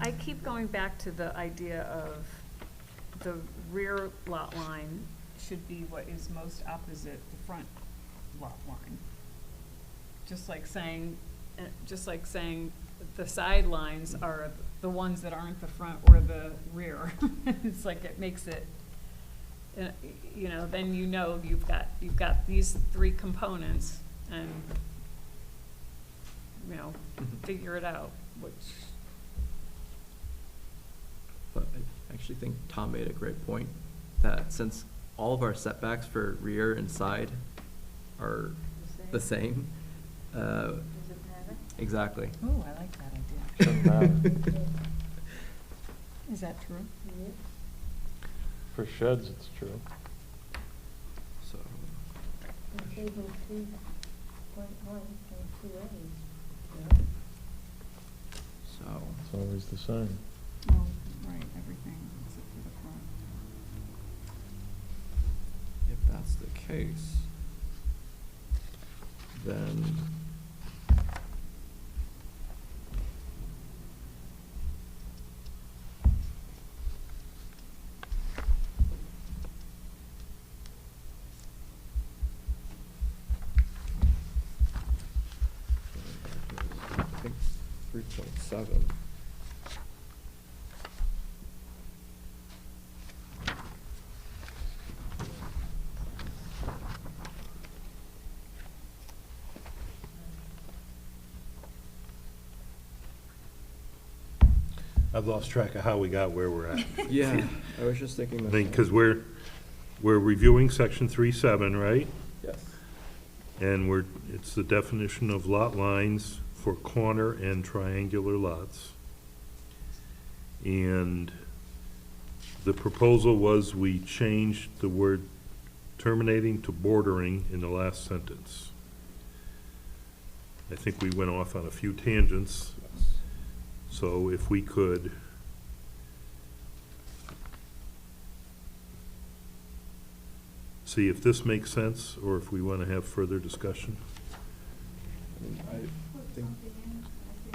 I keep going back to the idea of the rear lot line should be what is most opposite the front lot line. Just like saying the sidelines are the ones that aren't the front or the rear. It's like it makes it, you know, then you know you've got these three components and, you know, figure it out, which. But I actually think Tom made a great point, that since all of our setbacks for rear and side are the same, Does it matter? exactly. Oh, I like that idea. Doesn't matter. Is that true? Yep. For sheds, it's true. So, In table 3.1.2A. so, It's always the same. Oh, right, everything except for the front. if that's the case, then I think 3.7. I've lost track of how we got where we're at. Yeah, I was just thinking I the think, same. because we're reviewing section 3.7, right? Yes. And it's the definition of lot lines for corner and triangular lots. And the proposal was we changed the word terminating to bordering in the last sentence. I think we went off on a few tangents, so if we could see if this makes sense, or if we want to have further discussion. I think,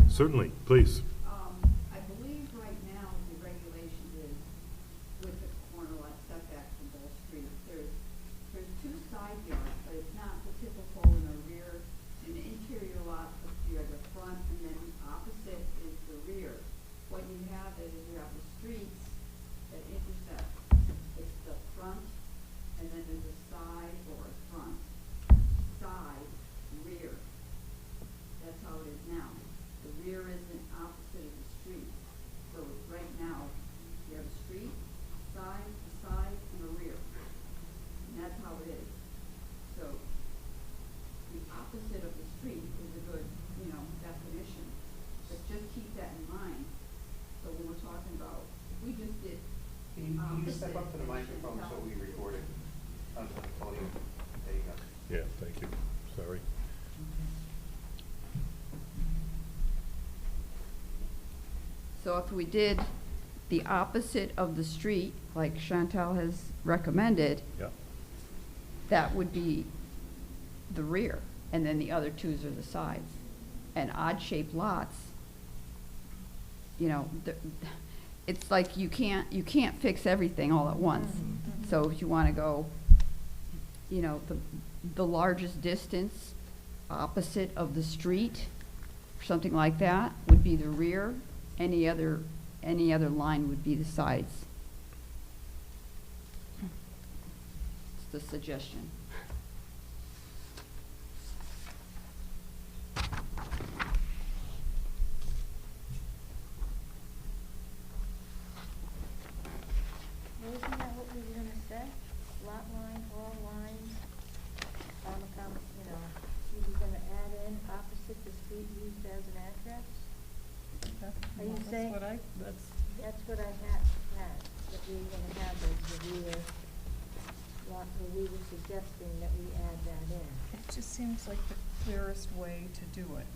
Certainly, please. I believe right now the regulation is with the corner lot setback from both streets. There's two side yards, but it's not the typical in the rear. In the interior lot, you have the front, and then opposite is the rear. What you have is you have the streets that intersect. It's the front, and then there's a side or a front. Side, rear. That's how it is now. The rear isn't opposite of the street. So right now, you have a street, a side, and a rear. And that's how it is. So the opposite of the street is a good, you know, definition. But just keep that in mind. So when we're talking about, we just did. Can you step up to the microphone so we record it onto the podium? There you go. Yeah, thank you. Sorry. So if we did the opposite of the street, like Chantal has recommended, Yeah. that would be the rear, and then the other twos are the sides. And odd-shaped lots, you know, it's like you can't fix everything all at once. So if you wanna go, you know, the largest distance opposite of the street, something like that, would be the rear. Any other line would be the sides. It's the suggestion. Isn't that what we were gonna say? Lot line, all lines, you know, we were gonna add in opposite the street used as an address? Are you saying? That's what I had, that we were gonna have as the rear lot, or we were suggesting that we add that in. It just seems like the clearest way to do it.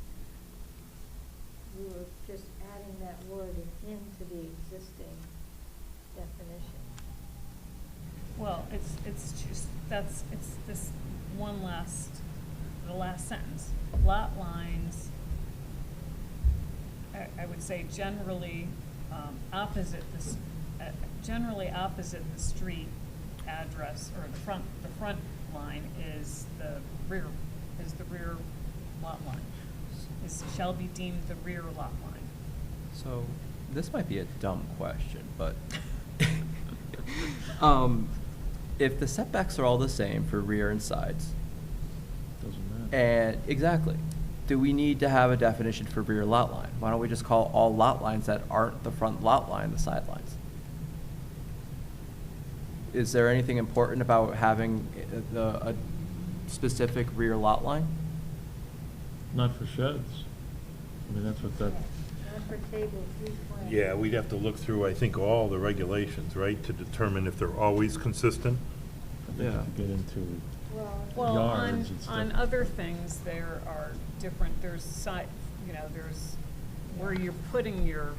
We were just adding that wording into the existing definition. Well, it's just, it's this the last sentence. Lot lines, I would say generally opposite generally opposite the street address, or the front line is the rear lot line. Shall be deemed the rear lot line. So, this might be a dumb question, but if the setbacks are all the same for rear and sides, Doesn't matter. and exactly, do we need to have a definition for rear lot line? Why don't we just call all lot lines that aren't the front lot line the side lines? Is there anything important about having a specific rear lot line? Not for sheds. I mean, that's what that, Not for table 320. Yeah, we'd have to look through, I think, all the regulations, right, to determine if they're always consistent. I think Yeah. if you get into Well, yards and stuff. on other things, there are different, there's there's where you're putting your,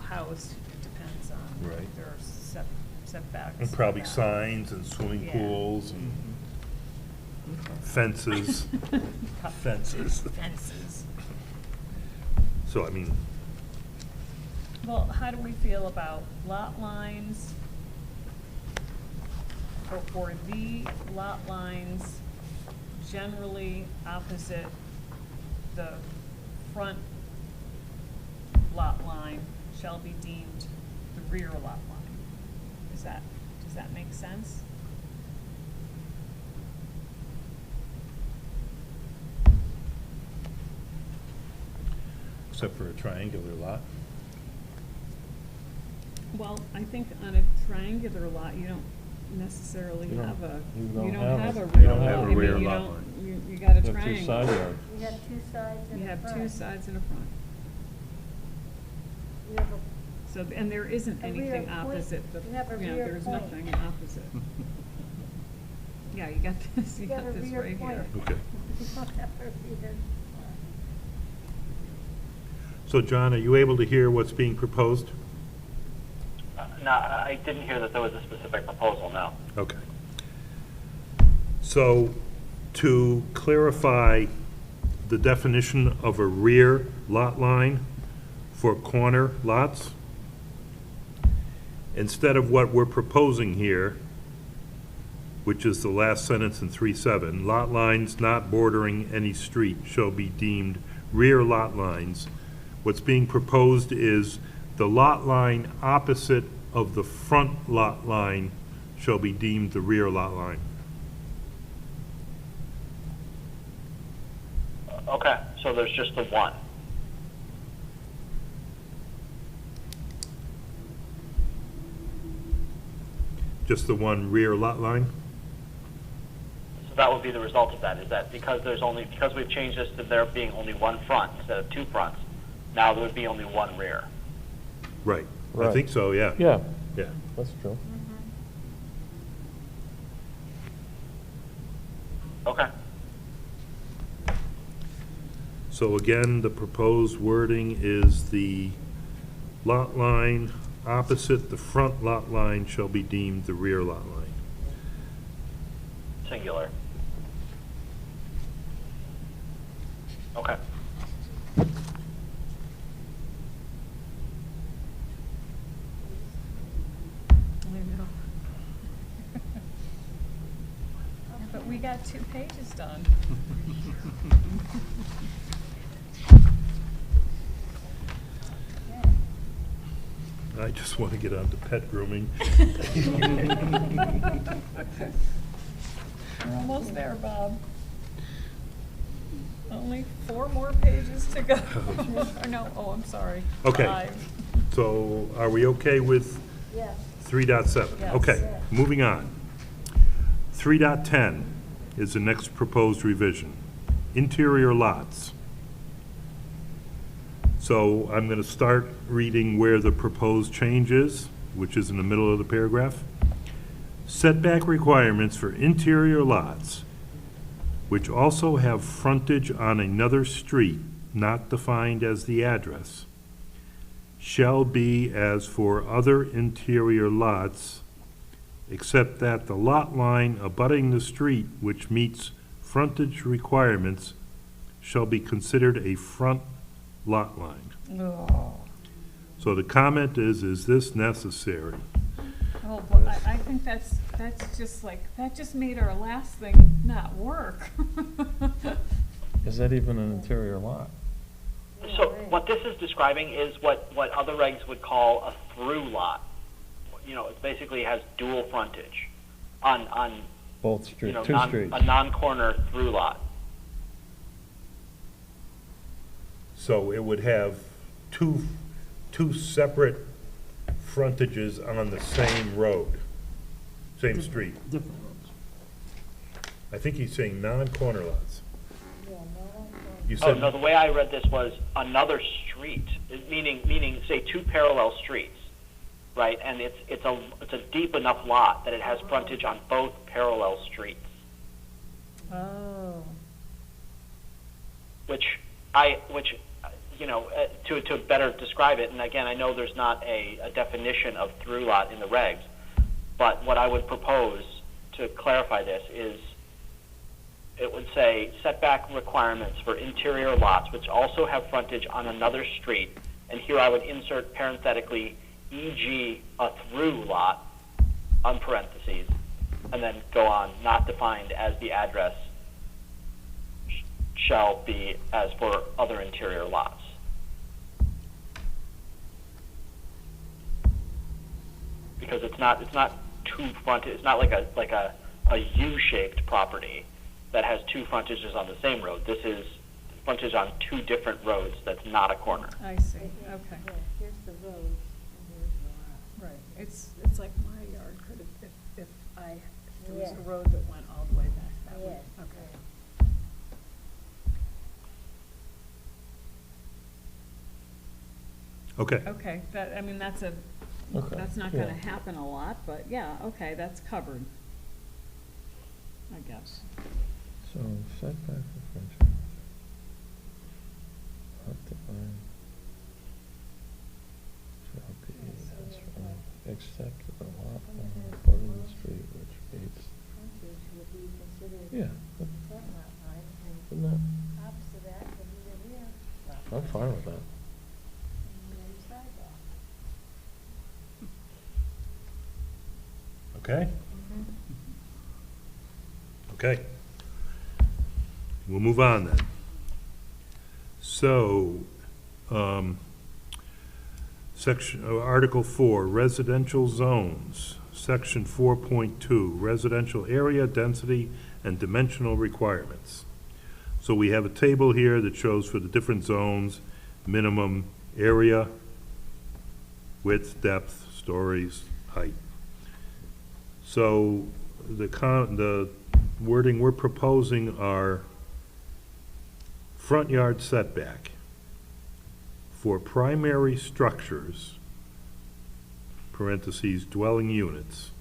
house, it depends on. Right. There are setbacks. And probably for that. signs and swimming Yeah. pools and fences. Fences. Fences. So, I mean, Well, how do we feel about lot lines? For the lot lines generally opposite the front lot line shall be deemed the rear lot line. Does that make sense? except for a triangular lot. Well, I think on a triangular lot, you don't necessarily You don't- have a, you you don't don't have have a- a you rear don't lot. have a I mean, rear you lot don't- line. You got a You have triangle. two side yards. You have two sides and You a have front. two sides and a front. You have a, So, and there isn't A rear anything point. opposite the, You have a rear there's point. nothing opposite. Yeah, you got this, you you have got a this rear right point. here. Okay. You don't have a rear. So, John, are you able to hear what's being proposed? No, I didn't hear that there was a specific proposal, no. Okay. So, to clarify the definition of a rear lot line for corner lots, instead of what we're proposing here, which is the last sentence in 3.7, lot lines not bordering any street shall be deemed rear lot lines. What's being proposed is the lot line opposite of the front lot line shall be deemed the rear lot line. Okay, so there's just the one. Just the one rear lot line? So that would be the result of that, is that because we've changed this to there being only one front instead of two fronts, now there would be only one rear. Right. I Right. think so, yeah. Yeah, Yeah. that's true. Okay. So again, the proposed wording is the lot line opposite the front lot line shall be deemed the rear lot line. Singular. Okay. got 2 pages done. I just want to get on to pet grooming. We're almost there, Bob. Only 4 more pages to go. Or no, oh, I'm sorry. Okay. 5. So are we okay with Yes. 3.7? Yes. Okay, Yes. moving on. 3.10 is the next proposed revision. Interior lots. So I'm going to start reading where the proposed change is, which is in the middle of the paragraph. Setback requirements for interior lots, which also have frontage on another street not defined as the address, shall be as for other interior lots, except that the lot line abutting the street which meets frontage requirements shall be considered a front lot line. Oh. So the comment is this necessary? Oh, well, I think that's just like, that just made our last thing not work. Is that even an interior lot? So what this is describing is what other regs would call a through lot. You know, it basically has dual frontage on Both you streets, know, two streets. a non-corner through lot. So it would have two separate frontages on the same road, same street. Different roads. I think he's saying non-corner lots. Yeah, no, You Oh, said, no, the way I read this was another street, meaning say 2 parallel streets, right? And it's a deep enough lot that it has frontage on both parallel streets, Oh. which you know, to better describe it, and again, I know there's not a definition of through lot in the regs, but what I would propose to clarify this is it would say setback requirements for interior lots which also have frontage on another street, and here I would insert parenthetically, e.g. a through lot, on parentheses, and then go on, not defined as the address shall be as for other interior lots. Because it's not two frontage, it's not like a U-shaped property that has 2 frontages on the same road. This is frontage on 2 different roads that's not a corner. I see, okay. okay. Yeah, here's the road, and here's the lot. Right, it's like my yard could have, if there was Yeah. a road that went all the way back that way. Yes, Okay. okay, Okay, that, I mean, that's Okay, not yeah. gonna happen a lot, but yeah, okay, that's covered. I guess. So setback for frontage. Not defined. Shall be as from, except the lot line abutting the street which meets. Frontage would be considered Yeah, front lot line, and isn't that, opposite that would be the rear lot I'm line, fine with that. and then sidewalk. okay? Okay. We'll move on then. So, Article 4, residential zones, Section 4.2, residential area, density, and dimensional requirements. So we have a table here that shows for the different zones, minimum area, width, depth, stories, height. So the wording we're proposing are front yard setback for primary structures, parentheses, dwelling units,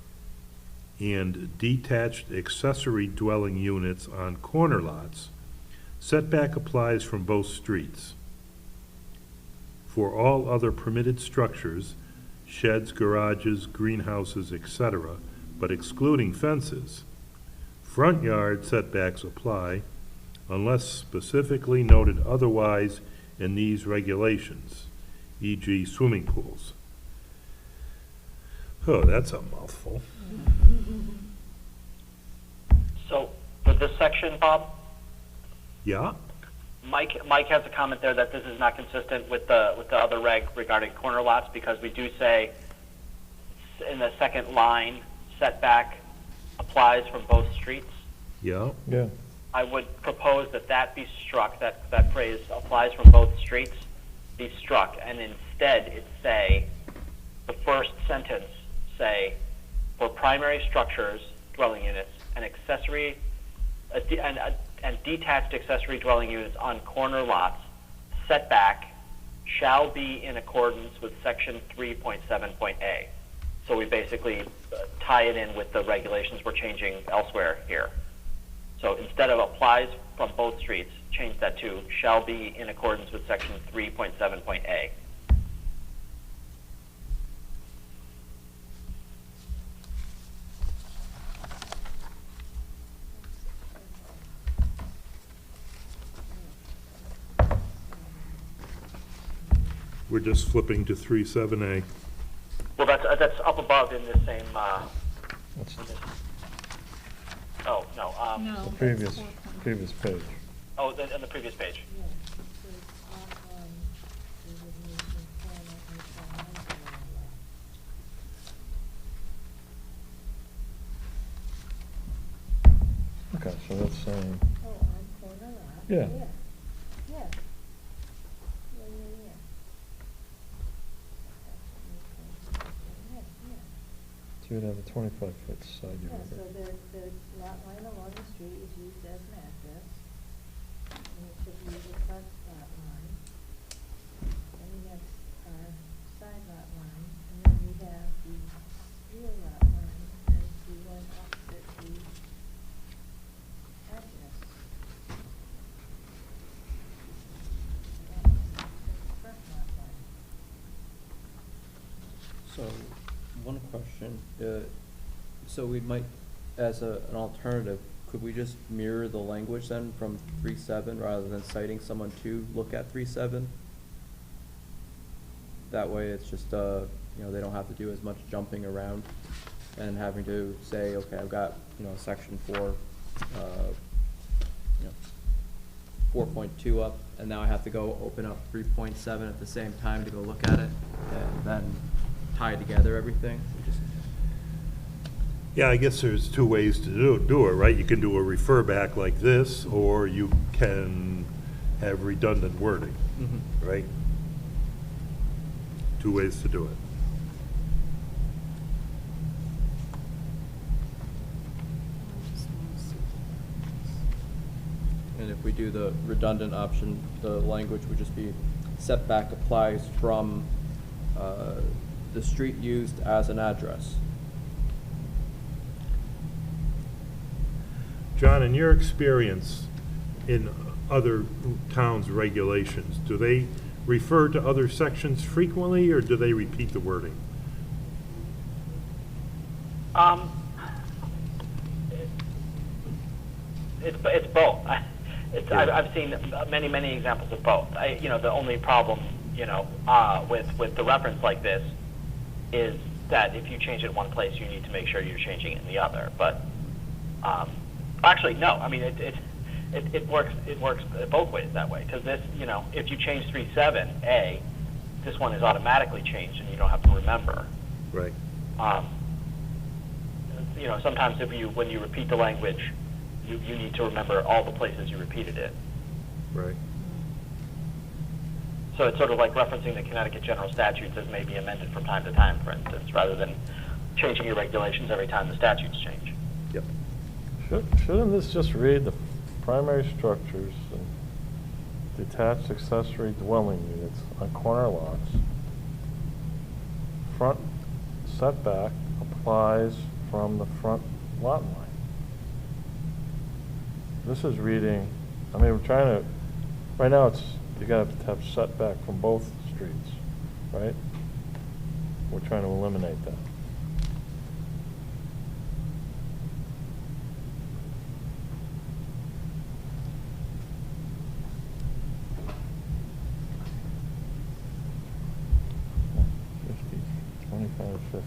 and detached accessory dwelling units on corner lots. Setback applies from both streets. For all other permitted structures, sheds, garages, greenhouses, etc., but excluding fences, front yard setbacks apply unless specifically noted otherwise in these regulations, e.g. swimming pools. Oh, that's a mouthful. So for section, Bob? Yeah? Mike has a comment there that this is not consistent with the other reg regarding corner lots, because we do say in the second line, setback applies from both streets. Yeah? Yeah. I would propose that be struck, that phrase applies from both streets, be struck, and instead it say, the first sentence say, for primary structures, dwelling units, and accessory, and detached accessory dwelling units on corner lots, setback shall be in accordance with section 3.7.a. So we basically tie it in with the regulations we're changing elsewhere here. So instead of applies from both streets, change that to shall be in accordance with section 3.7.a. We're just flipping to 3.7a. Well, that's up above in the same, That's in this, oh, no, No, the that's previous, 4.1. previous page. oh, in the previous page. Yeah, it says lot line, designation, corner, and triangular lot. Okay, so that's saying, Oh, on corner lot? Yeah. Yeah. Yeah. Yeah, yeah, yeah. Yeah, so you'd have a 25-foot side yeah. yard. So the lot line along the street is used as an address, and it should be the front lot line. Then we have our side lot line, and then we have the rear lot line, and the one opposite the address. Front lot line. So, one question, so we might, as an alternative, could we just mirror the language then from 3.7 rather than citing someone to look at 3.7? That way it's just, they don't have to do as much jumping around and having to say, okay, I've got, section 4, 4.2 up, and now I have to go open up 3.7 at the same time to go look at it, and then tie together everything. We just- Yeah, I guess there's two ways to do it, right? You can do a refer back like this, or you can have redundant wording, right? Two ways to do it. And if we do the redundant option, the language would just be setback applies from the street used as an address. John, in your experience in other towns' regulations, do they refer to other sections frequently, or do they repeat the wording? It's both. Yeah. I've seen many examples of both. The only problem, with the reference like this is that if you change it in one place, you need to make sure you're changing it in the other. But actually, no. I mean, it works both ways that way. Because this, if you change 3.7a, this one is automatically changed, and you don't have to remember. Right. Sometimes when you repeat the language, you need to remember all the places you repeated it. Right. So it's sort of like referencing the Connecticut general statutes as may be amended from time to time, for instance, rather than changing your regulations every time the statutes change. Yep. Shouldn't this just read the primary structures and detached accessory dwelling units on corner lots? Front setback applies from the front lot line. This is reading, we're trying to, right now you gotta have setback from both streets, right? We're trying to eliminate that. $50, $25.50.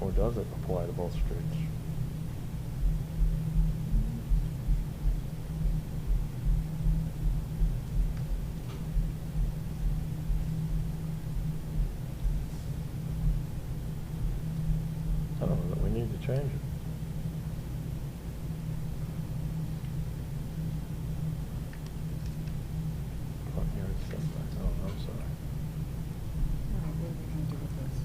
Or does it apply to both streets? I don't know that we need to change it. Front yard setback, oh, I'm sorry. All right, what are we gonna do with this?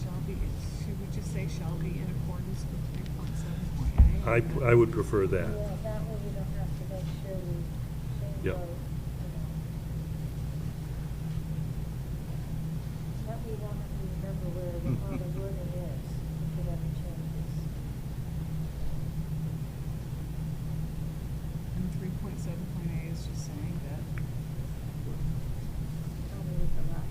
Shall be, should we just say shall be in accordance with 3.7.a? I would prefer that. Yeah, that way we don't have to make sure we change Yep. those, That we won't have to remember where all the wording is, if it ever changes. And 3.7.a is just saying that Only with the lot.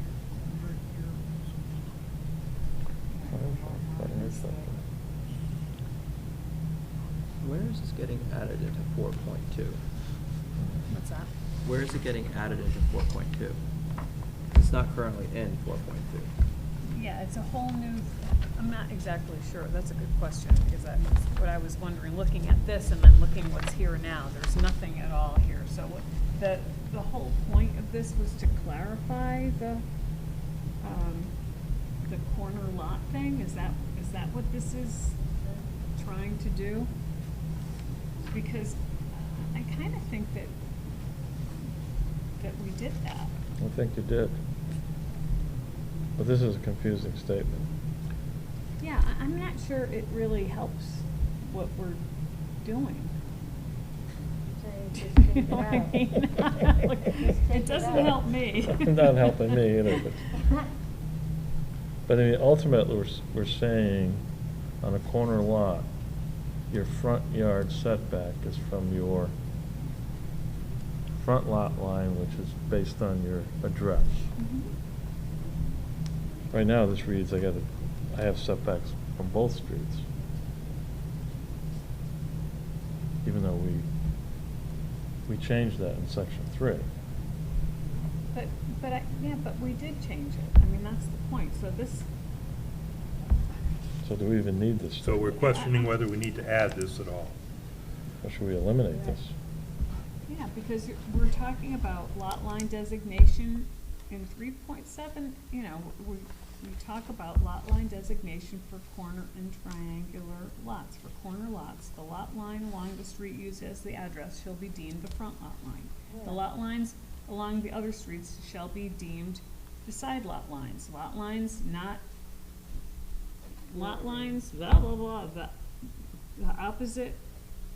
Where is this getting added into 4.2? What's that? Where is it getting added into 4.2? It's not currently in 4.2. Yeah, it's a whole new, I'm not exactly sure, that's a good question, because that's what I was wondering, looking at this and then looking what's here now, there's nothing at all here, so what, the whole point of this was to clarify the corner lot thing, is that what this is trying to do? Because I kind of think that we did that. I think you did. But this is a confusing statement. Yeah, I'm not sure it really helps what we're doing. Saying just take You it know what I out. mean? Look, Just take it it doesn't out. help me. Not helping me either, but I mean, ultimately, we're saying on a corner lot, your front yard setback is from your front lot line, which is based on your address. Mhm. Right now, this reads, I have setbacks from both streets. Even though we changed that in section 3. But we did change it. I mean, that's the point. So this, So do we even need this? So we're statement? questioning whether we need to add this at all. Or should we eliminate this? yeah, because we're talking about lot line designation in 3.7, you know, we talk about lot line designation for corner and triangular lots. For corner lots, the lot line along the street used as the address shall be deemed the front lot line. The Yeah. lot lines along the other streets shall be deemed the side lot lines. Lot lines, blah, blah, blah, the opposite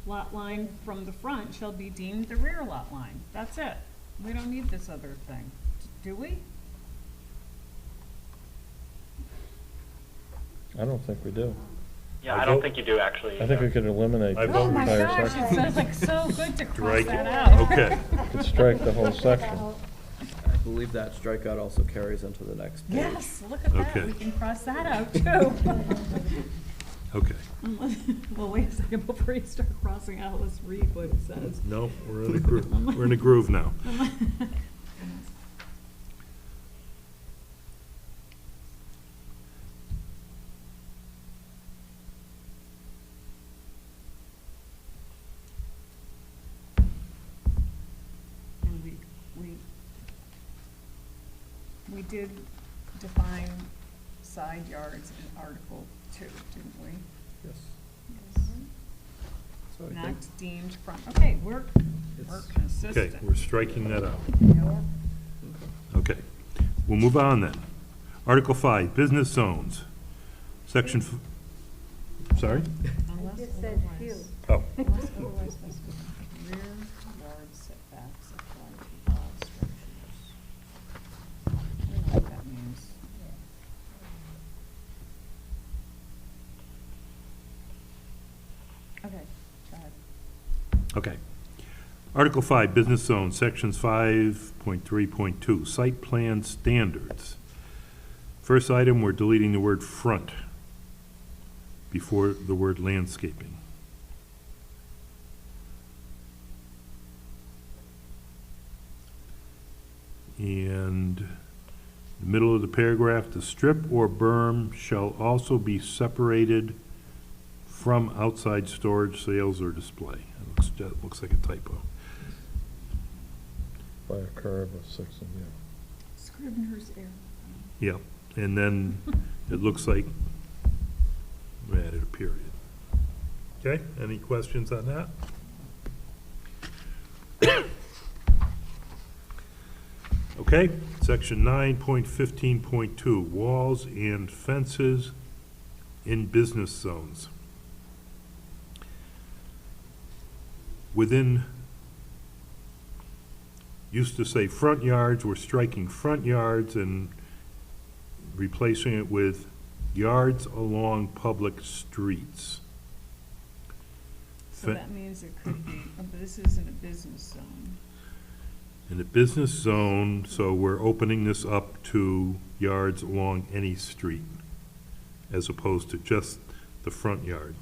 lot line from the front shall be deemed the rear lot line. That's it. We don't need this other thing, do we? I don't think we do. Yeah, I I don't vote- think you do, actually. I think we could eliminate I this vote Oh my entire gosh, section. it sounds like so good to cross Strike that it. out. Okay. Could strike the whole section. I believe that strikeout also carries into the next page. Yes, look at that, Okay. we can cross that out too. Okay. Well, wait a second, before you start crossing out, let's read what it says. No, we're in a groove, we're in a groove now. And we did define side yards in Article 2, didn't we? Yes. Yes. So I Not think deemed front, okay, we're It's- consistent. Okay, we're striking that out. Yeah. Okay, we'll move on then. Article 5, business zones. Section, sorry? Unless It just said few. otherwise- Oh, Unless otherwise specified, rear yard setbacks apply to all structures. I don't know what that means. Okay, go ahead. okay. Article 5, business zones, sections 5.3.2, site plan standards. First item, we're deleting the word front before the word landscaping. And The middle of the paragraph, the strip or berm shall also be separated from outside storage, sales, or display. It looks like a typo. By a curve of 6, yeah. Scrivener's error. Yeah, and then it looks like we added a period. Okay, any questions on that? Okay, section 9.15.2, walls and fences in business zones. Within, used to say front yards, we're striking front yards and replacing it with yards along public streets. So that means it could be, but this isn't a business zone. In the business zone, so we're opening this up to yards along any street, as opposed to just the front yard.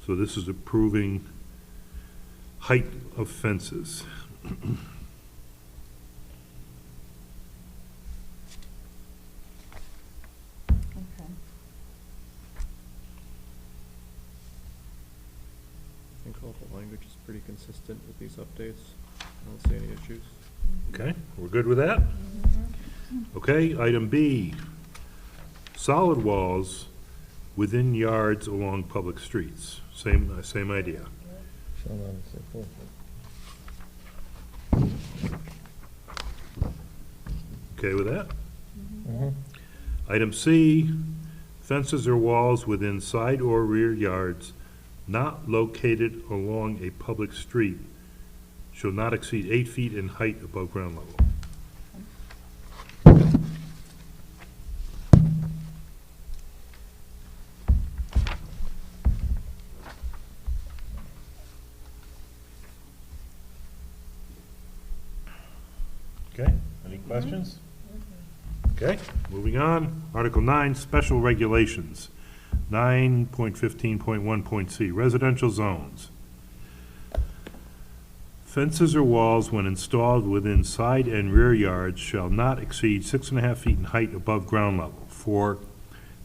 So this is approving height of fences. Okay. I think all the language is pretty consistent with these updates. I don't see any issues. Okay, we're good with that? Okay, item B, solid walls within yards along public streets. Same idea. Shall not exceed 4 feet. Okay with that? Mhm. Item C, fences or walls within side or rear yards not located along a public street shall not exceed 8 feet in height above ground level. Okay, any questions? Okay, moving on. Article 9, special regulations. 9.15.1.c, residential zones. Fences or walls, when installed within side and rear yards, shall not exceed 6.5 feet in height above ground level. For,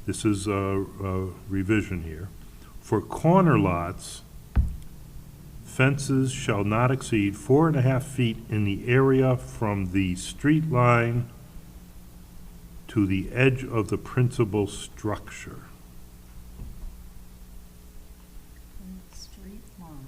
this is a revision here. For corner lots, fences shall not exceed 4.5 feet in the area from the street line to the edge of the principal structure. Street line.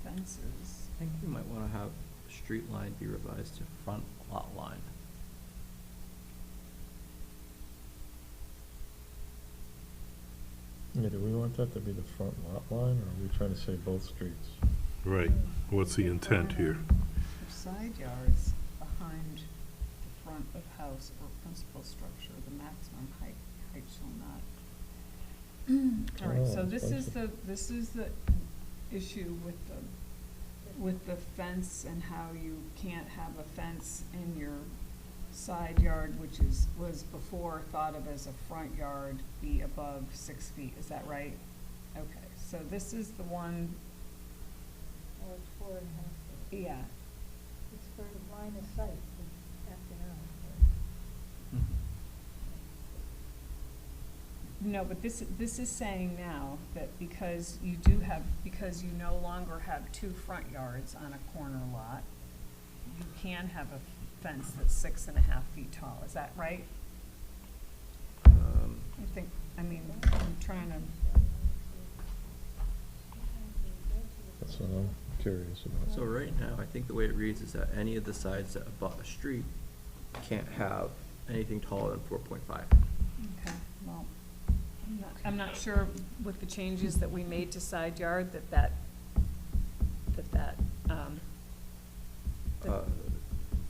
Fences. I think we might want to have street line be revised to front lot line. Yeah, do we want that to be the front lot line, or are we trying to say both streets? Right, what's the intent here? For side yards behind the front of house or principal structure, the maximum height shall not. All right, so Oh, this is fences. this is the issue with the fence and how you can't have a fence in your side yard, which was before thought of as a front yard, be above 6 feet, is that right? Okay, so this is the one, Or it's 4.5 feet. yeah, It's for the line of sight, it's after no, but this is saying now that because you no longer have 2 front yards on a corner lot, you can have a fence that's 6.5 feet tall, is that right? I mean, I'm trying to, That's what I'm curious about. So right now, I think the way it reads is that any of the sides that abut a street can't have anything taller than 4.5. okay, well, I'm not sure with the changes that we made to side yard that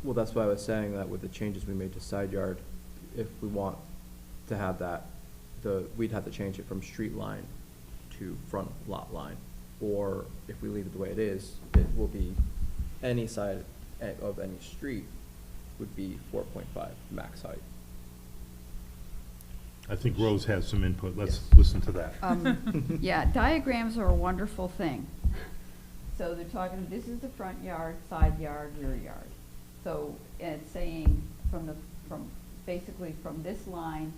Well, that's why I was saying that with the changes we made to side yard, if we want to have that, we'd have to change it from street line to front lot line. Or if we leave it the way it is, it will be any side of any street would be 4.5 max height. I think Rose has some input. Let's Yes. listen to that. Yeah, diagrams are a wonderful thing. So they're talking, this is the front yard, side yard, rear yard. So it's saying basically from this line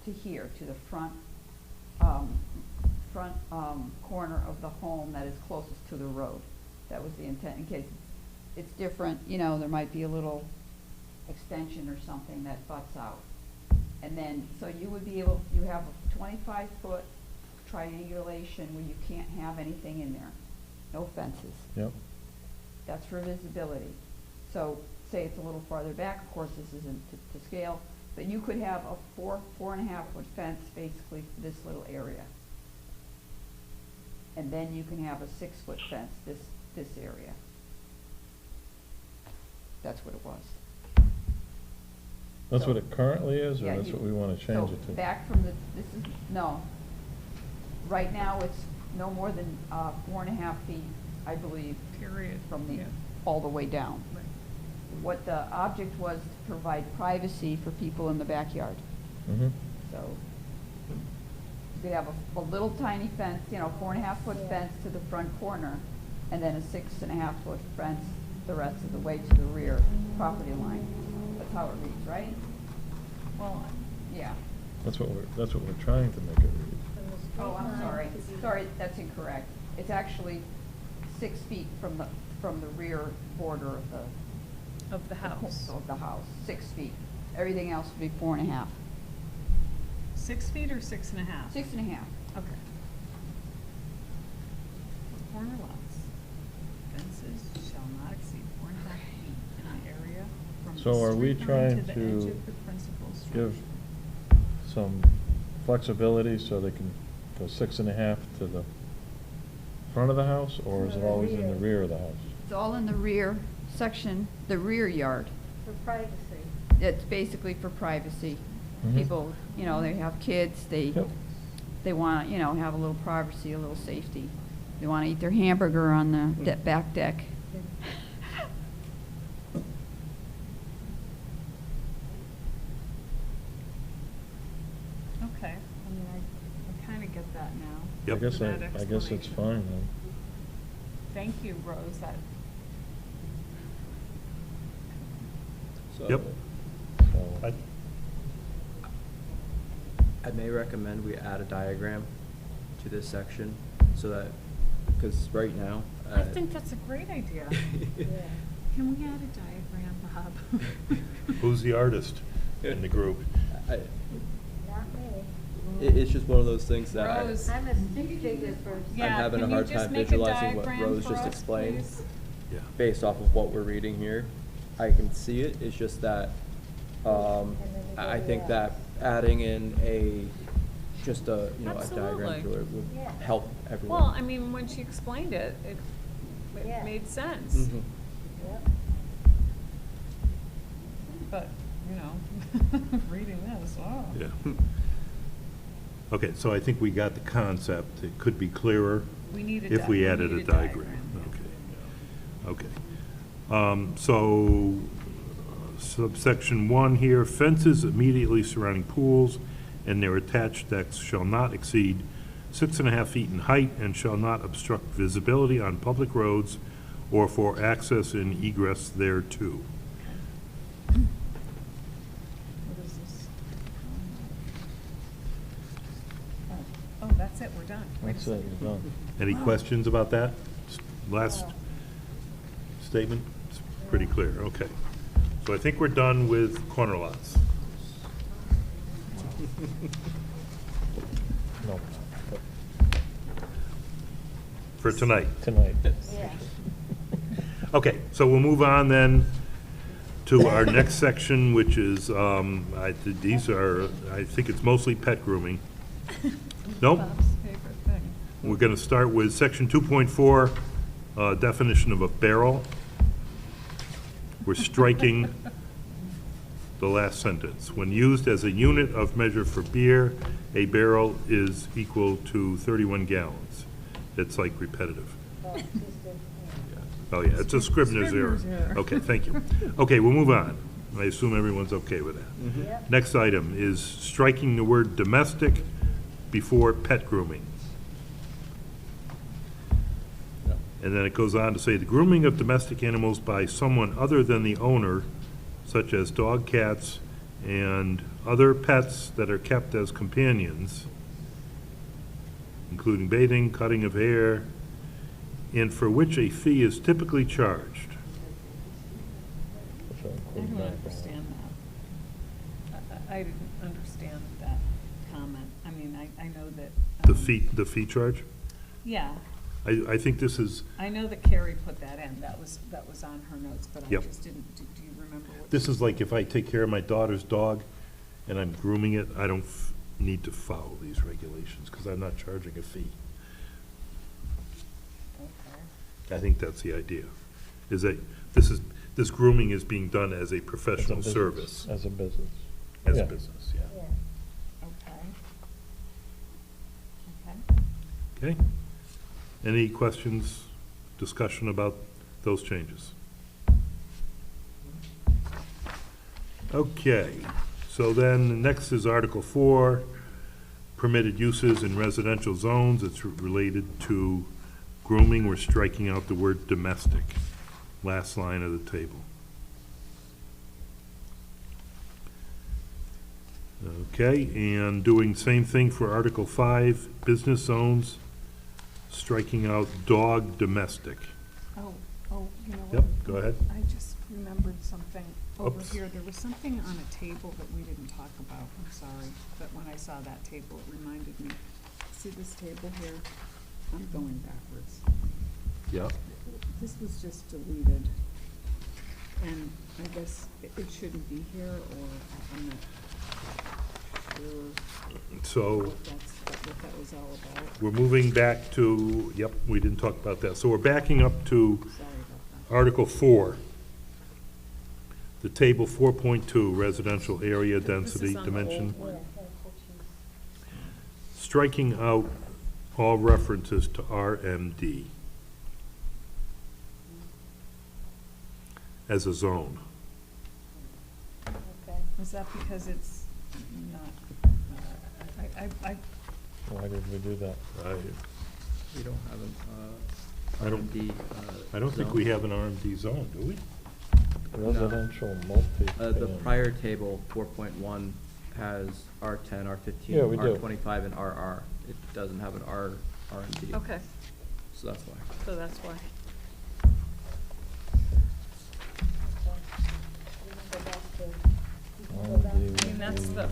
to here, to the front corner of the home that is closest to the road. That was the intent, in case it's different, you know, there might be a little extension or something that butts out. And then, so you would be able, you have a 25-foot triangulation where you can't have anything in there, no fences. Yep. That's for visibility. So, say it's a little farther back, of course, this isn't to scale, but you could have a 4.5-foot fence basically for this little area. And then you can have a 6-foot fence, this area. That's what it was. That's So- what it currently is, or Yeah, that's you- what we want to change so it to? back from no. Right now, it's no more than 4.5 feet, I believe, Period. from the, Yeah. all the way down. Right. What the object was to provide privacy for people in the backyard. Mm-hmm. So you could have a little tiny fence, 4.5-foot Yeah. fence to the front corner, and then a 6.5-foot fence the rest of the way to the rear property line. That's how it reads, right? Well, Yeah. That's what we're trying to make it read. From the street Oh, I'm line sorry. to the- Sorry, that's incorrect. It's actually 6 feet from the rear border of of the house. Of the house, 6 feet. Everything else would be 4.5. 6 feet or 6.5? 6.5. Okay. For corner lots, fences shall not exceed 4.5 feet in an area from the So are we street line trying to the to edge of the principal structure. give some flexibility so they can go 6.5 to the front of the house, or is it No, the always in the rear. rear of the house? It's all in the rear section, the rear yard. For privacy. It's basically for privacy. Mhm. People, they have kids, Yep. they want to, have a little privacy, a little safety. They want to eat their hamburger on the back deck. Okay, I mean, I kind of get that now. Yep. I guess That I guess it's explanation. fine then. Thank you, Rose, that, So Yep. So- I may recommend we add a diagram to this section so that, because right now. I think that's a great idea. Yeah. Can we add a diagram, Bob? Who's the artist in the group? I, Not me. it's just one of those things that Rose. I'm a stick figure person. Yeah, having a can you hard just time make a visualizing what diagram Rose for just us, explained. please? Yeah. based off of what we're reading here. I can see it, it's just that, I think that adding in just a diagram Absolutely. to it would Yeah. help everyone. Well, I mean, when she explained it, it Yeah. made sense. Mhm. Yep. But, reading this, wow. Yeah. Okay, so I think we got the concept. It could be clearer We need if we added a diagram. Okay. So subsection 1 here, fences immediately surrounding pools and their attached decks shall not exceed 6.5 feet in height and shall not obstruct visibility on public roads or for access and egress thereto. What is this? Oh, that's it, we're done. Wait a That's it, second. you're done. Any questions about that? Last statement? It's pretty clear, okay. So I think we're done with corner lots. No, but For tonight. tonight. Yeah. Okay, so we'll move on then to our next section, which is, I think it's mostly pet grooming. Nope, Bob's favorite thing. we're gonna start with section 2.4, definition of a barrel. We're striking the last sentence. When used as a unit of measure for beer, a barrel is equal to 31 gallons. It's like repetitive. Oh, just a- Oh, yeah, it's a Scribner's error. Scribner's error. Okay, thank you. Okay, we'll move on. I assume everyone's okay with that. Yep. Next item is striking the word domestic before pet grooming. Yeah. And then it goes on to say, the grooming of domestic animals by someone other than the owner, such as dog, cats, and other pets that are kept as companions, including bathing, cutting of hair, and for which a fee is typically charged. Which will I include don't medical. understand that. I didn't understand that comment. I mean, I know that. The fee charge? Yeah, I think this is, I know that Carrie put that in. That was on her notes, but I Yep. just didn't, do you remember what? this is like if I take care of my daughter's dog and I'm grooming it, I don't need to follow these regulations because I'm not charging a fee. Okay. I think that's the idea, is that this grooming is being done as a As a professional business, service, As a business. as a Yeah. business, yeah. Yeah. Okay. Okay. Okay? Any questions, discussion about those changes? Okay, so then next is Article 4, permitted uses in residential zones. It's related to grooming. We're striking out the word domestic, last line of the table. Okay, and doing same thing for Article 5, business zones, striking out dog domestic. Oh, you know what? Yep, go ahead. I just remembered something over Oops. here. There was something on a table that we didn't talk about. I'm sorry, but when I saw that table, it reminded me. See this table here? I'm going backwards. Yeah. This was just deleted. And I guess it shouldn't be here, or I'm not sure So what that was all about. we're moving back to, yep, we didn't talk about that. So we're backing up to Sorry about that. Article 4, the table 4.2, residential area density is on the old dimension. one. Yeah, that's what she's. Striking out all references to RMD as a zone. Okay. Is that because it's not, I, Why did we do that? We don't have an, I don't- RMD, I don't think zone. we have an RMD zone, do we? Residential multi. The prior table, 4.1, has R10, R15, Yeah, we do. R25, and RR. It doesn't have an RMD. okay, So that's why. so that's why. I mean, that's the,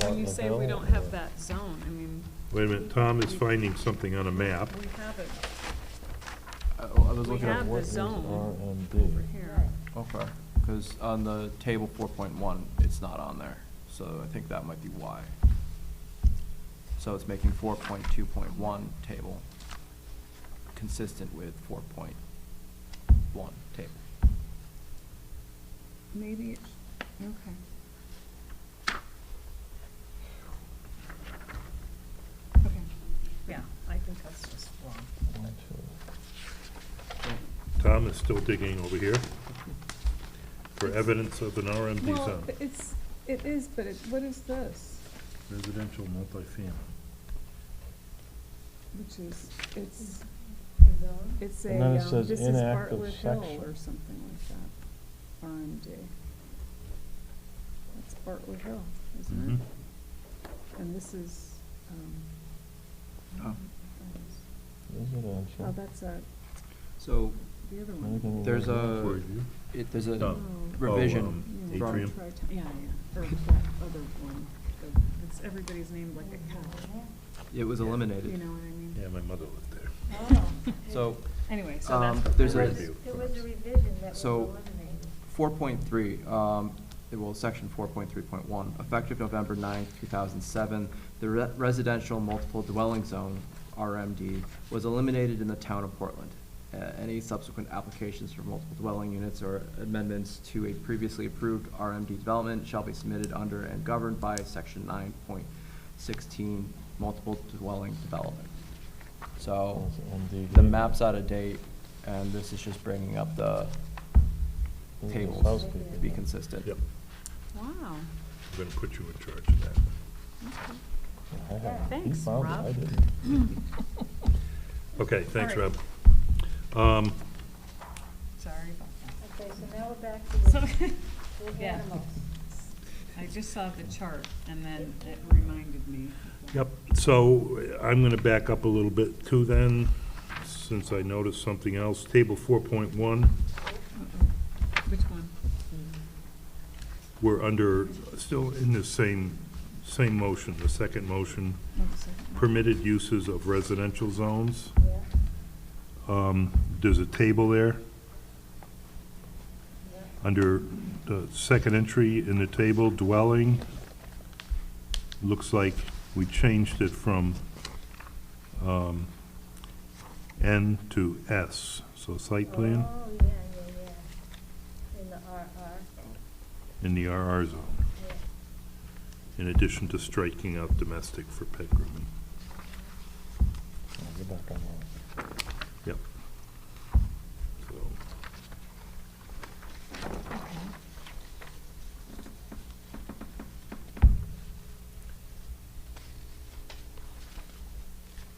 when you say we don't have that zone, I mean. Wait a minute, Tom is finding something on a map. We have it, I was we looking at have the what is zone RMD? over here. Okay, because on the table 4.1, it's not on there, so I think that might be why. So it's making 4.2.1 table consistent with 4.1 table. Maybe, okay. Okay, yeah, I think that's just wrong. One, two. Tom is still digging over here for evidence of an RMD Well, zone. it is, but what is this? Residential multifamily. Which is, it's a, And then it says this is inactive Bartlett Hill section. or something like that, RMD. That's Bartlett Hill, isn't Mhm. it? And this is, Oh. Residential. oh, that's So the other one. Anything there's Where are a, you? there's a Oh. revision Yeah, from, Atrium. Yeah, or that other one, it's, everybody's named like a cow, it was you eliminated. know what I mean? Yeah, my mother lived there. Oh. So Anyway, so that's. what there's There a, was, there was a revision that was So- eliminated. 4.3, well, section 4.3.1, effective November 9th, 2007, the residential multiple dwelling zone, RMD, was eliminated in the town of Portland. Any subsequent applications for multiple dwelling units or amendments to a previously approved RMD development shall be submitted under and governed by section 9.16, multiple dwelling development. So, MDD. the map's out of date, and this is just bringing up the This is tables housekeeping. to be consistent. Yep. Wow. I'm gonna put you in charge of that. Thanks, He found it, Rob. I didn't. Okay, thanks, All Rob. right. Sorry about that. Okay, so now we're back to So, the yeah. animals. I just saw the chart and then it reminded me. Yep, so I'm gonna back up a little bit too then, since I noticed something else. Table 4.1, Which one? we're under, still in the same motion, the second motion, Oh, the second one. permitted uses of residential zones. Yeah, There's a table there. yeah. Under the second entry in the table, dwelling, looks like we changed it from N to S, so site plan Oh, yeah, yeah, yeah. In the RR, in the RR zone, yeah. in addition to striking out domestic for pet grooming. I'll get back on that. Yep. So,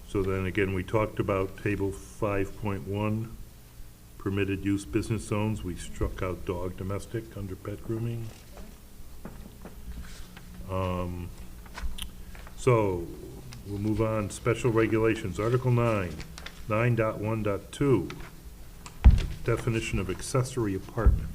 so then again, we talked about table 5.1, permitted use business zones. We struck out dog domestic under pet grooming. So, we'll move on, special regulations, Article 9, 9.1.2, definition of accessory apartment.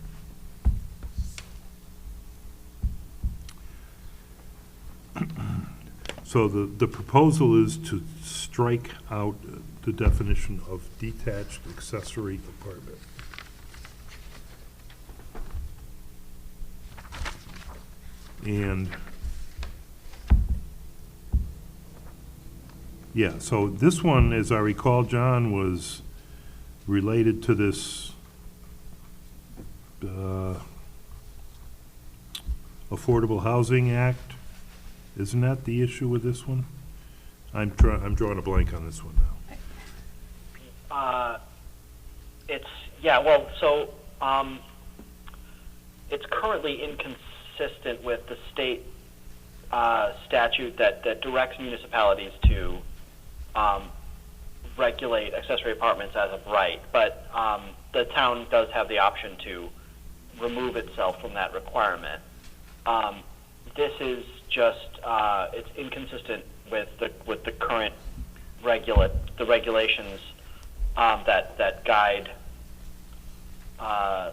So the proposal is to strike out the definition of detached accessory apartment. And, yeah, so this one, as I recall, John, was related to this Affordable Housing Act. Isn't that the issue with this one? I'm drawing a blank on this one now. It's currently inconsistent with the state statute that directs municipalities to regulate accessory apartments as of right, but the town does have the option to remove itself from that requirement. This is just it's inconsistent with the current regulations that guide I've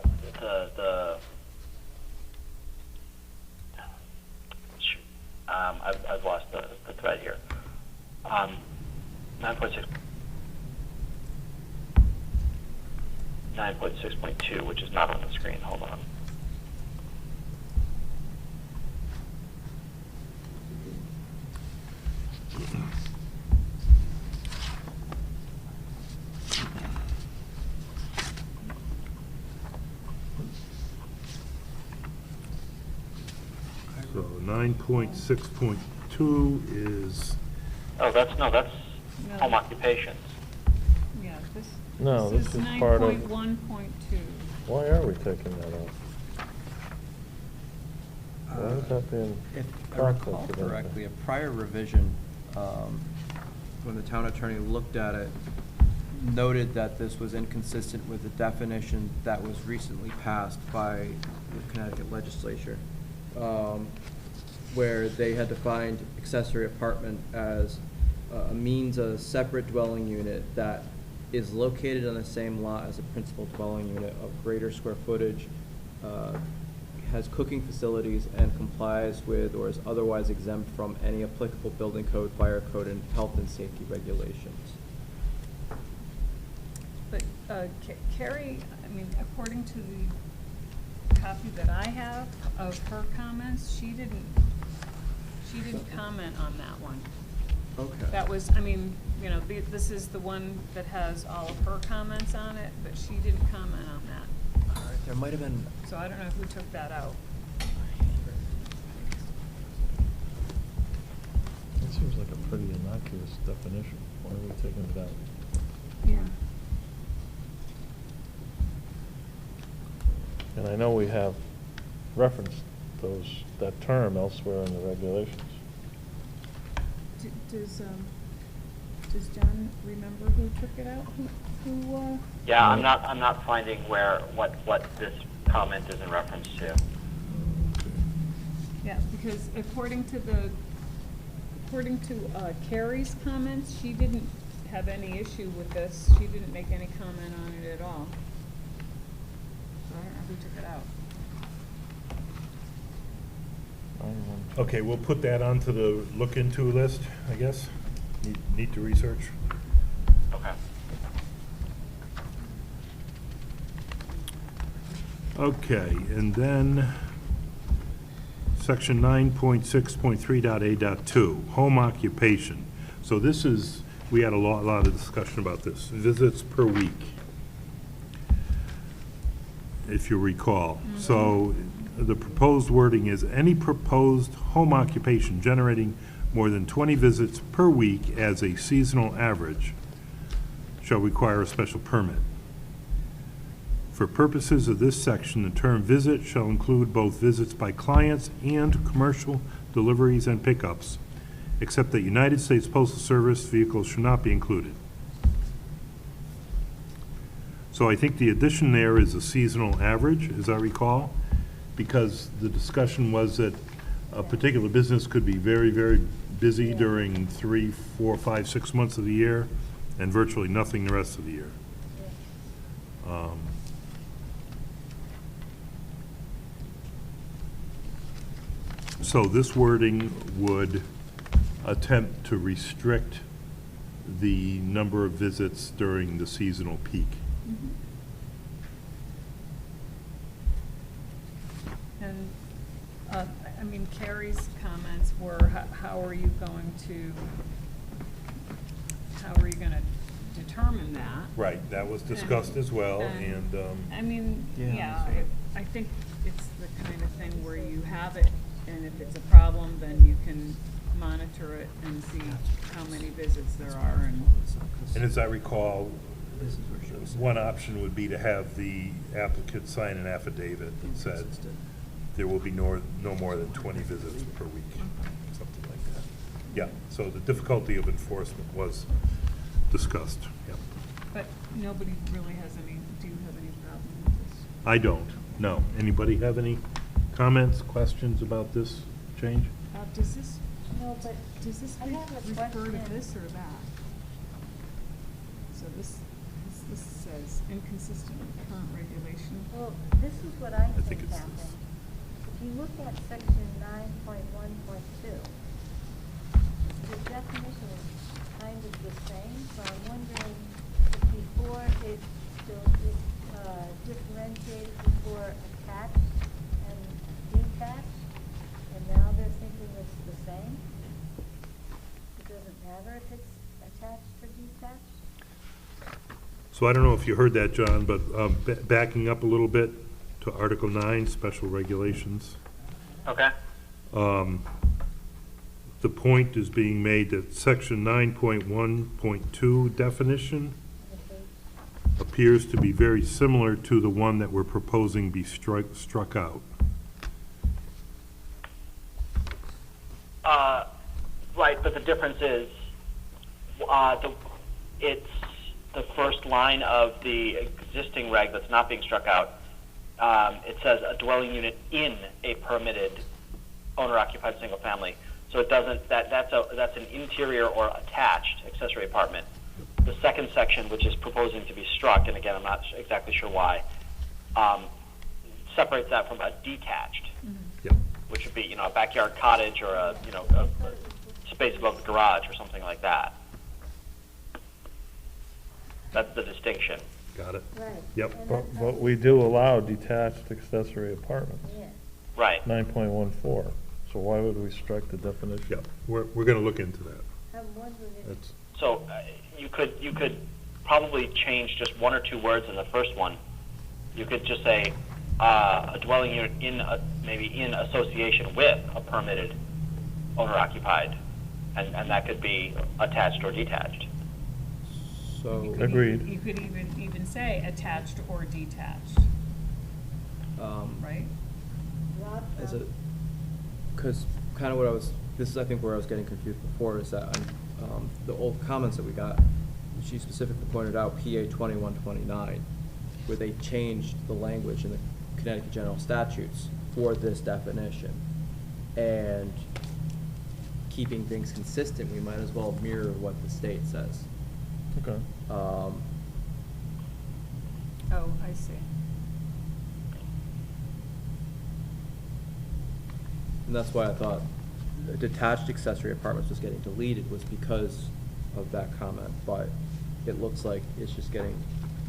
lost the thread here. 9.6.2, which is not on the screen. Hold on. So 9.6.2 is, Oh, that's No. home occupations. Yeah, this. No, this is part of- 9.1.2. Why are we taking that off? Why is that being If I conflict recall with correctly, a anything? prior revision, when the town attorney looked at it, noted that this was inconsistent with the definition that was recently passed by the Connecticut legislature, where they had defined accessory apartment as a means of a separate dwelling unit that is located on the same lot as a principal dwelling unit of greater square footage, has cooking facilities, and complies with or is otherwise exempt from any applicable building code, fire code, and health and safety regulations. But Carrie, I mean, according to the copy that I have of her comments, she didn't comment on that one. Okay. That was, I mean, you know, this is the one that has all of her comments on it, but she didn't comment on that. All right, there might have been. So I don't know who took that out. It seems like a pretty innocuous definition. Why are we taking it out? Yeah. And I know we have reference that term elsewhere in the regulations. Does John remember who took it out? Who Yeah, I'm not finding what this comment is in reference to. Yeah, because according to Carrie's comments, she didn't have any issue with this. She didn't make any comment on it at all. So I don't know who took it out. Okay, we'll put that onto the look into list, I guess. Need to research. Okay. Okay, and then section 9.6.3.A.2, home occupation. So this is, we had a lot of discussion about this, visits per week, if you recall. So the proposed wording is any proposed home occupation generating more than 20 visits per week as a seasonal average shall require a special permit. For purposes of this section, the term visit shall include both visits by clients and commercial deliveries and pickups, except that United States Postal Service vehicles should not be included. So I think the addition there is a seasonal average, as I recall, because the discussion was that a particular business could be very, very busy during 3, 4, 5, 6 months of the year, and virtually nothing the rest of the year. So this wording would attempt to restrict the number of visits during the seasonal peak. And, I mean, Carrie's comments were, how are you going to determine that? Right, that was discussed as well, and, I mean, Yeah, yeah, so- I think it's the kind of thing where you have it, and if it's a problem, then you can monitor it and see how many visits there are, and as I recall, one option would be to have the applicant sign an affidavit that said there will be no more than 20 visits per week, something like that. Yeah, so the difficulty of enforcement was discussed, yeah. But nobody really has any, do you have any problem with this? I don't, no. Anybody have any comments, questions about this change? Does this, No, but does this I have a refer to question. this or that? So this says inconsistent with current regulation. Well, this is what I think think it's happened. this. If you look at section 9.1.2, the definition is kind of the same, so I'm wondering if before it differentiated before attached and detached, and now they're thinking it's the same? It doesn't matter if it's attached or detached? So I don't know if you heard that, John, but backing up a little bit to Article 9, Special Regulations. Okay. The point is being made that Section 9.1.2 definition appears to be very similar to the one that we're proposing be struck out. Right, but the difference is, it's the first line of the existing reg that's not being struck out. It says a dwelling unit in a permitted owner-occupied single family. So it doesn't, that's an interior or attached accessory apartment. The second section, which is proposing to be struck, and again, I'm not exactly sure why, separates that from a detached, Yep. which would be, a backyard cottage or a space above the garage or something like that. That's the distinction. Got it? Right. Yep. And But we do allow detached accessory apartments, Yeah. Right. 9.14. So why would we strike the definition? Yep. We're going to look into that. I'm wondering if, That's, So you could probably change just one or two words in the first one. You could just say a dwelling unit maybe in association with a permitted owner-occupied, and that could be attached or detached. So, You could agreed. You could even say attached or detached, right? Rob, As a, because kind of what I was, this is I think where I was getting confused before, is that the old comments that we got, she specifically pointed out PA 2129, where they changed the language in the Connecticut General Statutes for this definition. And keeping things consistent, we might as well mirror what the state says. Okay. Oh, I see. And that's why I thought detached accessory apartments was getting deleted, was because of that comment, but it looks like it's just getting,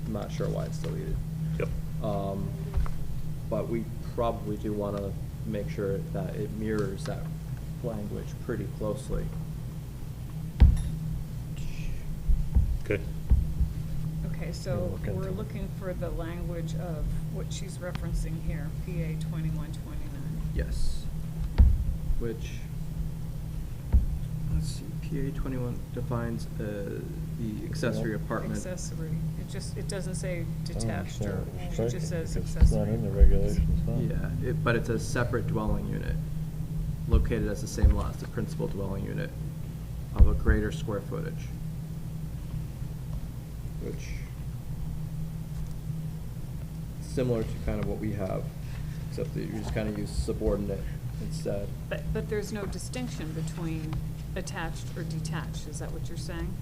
I'm not sure why it's deleted. Yep. But we probably do want to make sure that it mirrors that language pretty closely. Okay. Okay, so We'll look into we're it. looking for the language of what she's referencing here, PA 2129. Yes. Which, let's see, PA 21 defines the accessory apartment. Accessory. It doesn't say detached, or it Strike just says because accessory. It's not in the regulations, huh? Yeah, but it's a separate dwelling unit located as the same lot as the principal dwelling unit of a greater square footage. Which, similar to kind of what we have, except that you just kind of use subordinate instead. But there's no distinction between attached or detached, is that what you're saying?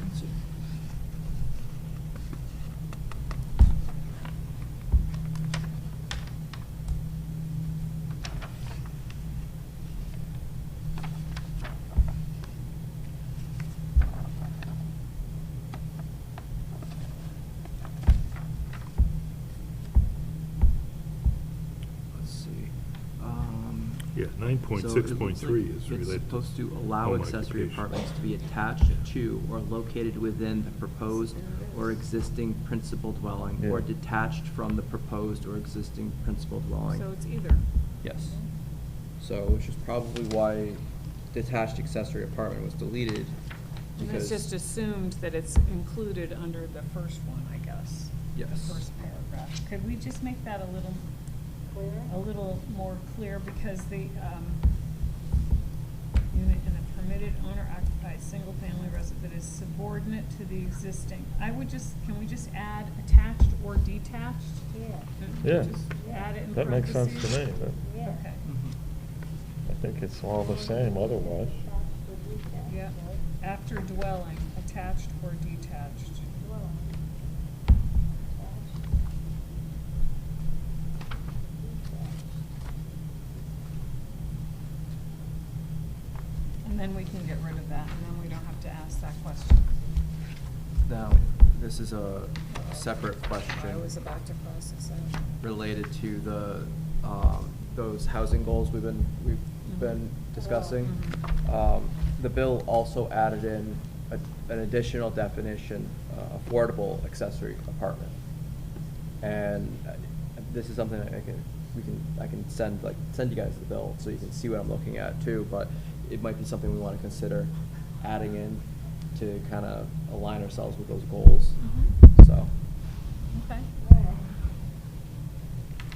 Let's see. Let's see. Yeah, So 9.6.3 is it's related. supposed to allow home accessory occupation. apartments to be attached to or located within the proposed or existing principal dwelling, or Yeah. detached from the proposed or existing principal dwelling. So it's either. Yes. So, which is probably why detached accessory apartment was deleted, And because. it's just assumed that it's included under the first one, I guess. Yes. The first paragraph. Could we just make that a little Clearer? more clear, because the, unit in a permitted owner occupied single family residence is subordinate to the existing. Can we just add attached or detached? Yeah, Yeah. Just add it in That makes sense parentheses? to me, but yeah. Okay, I think it's all the same otherwise. yeah, after dwelling, attached or detached. And then we can get rid of that, and then we don't have to ask that question. Now, this is a separate question. I was about to process that. Related to the, those housing goals we've been discussing. The bill also added in an additional definition, affordable accessory apartment. And this is something that I can send you guys the bill so you can see what I'm looking at too, but it might be something we want to consider adding in to kind of align ourselves with those goals, so. Okay, Yeah.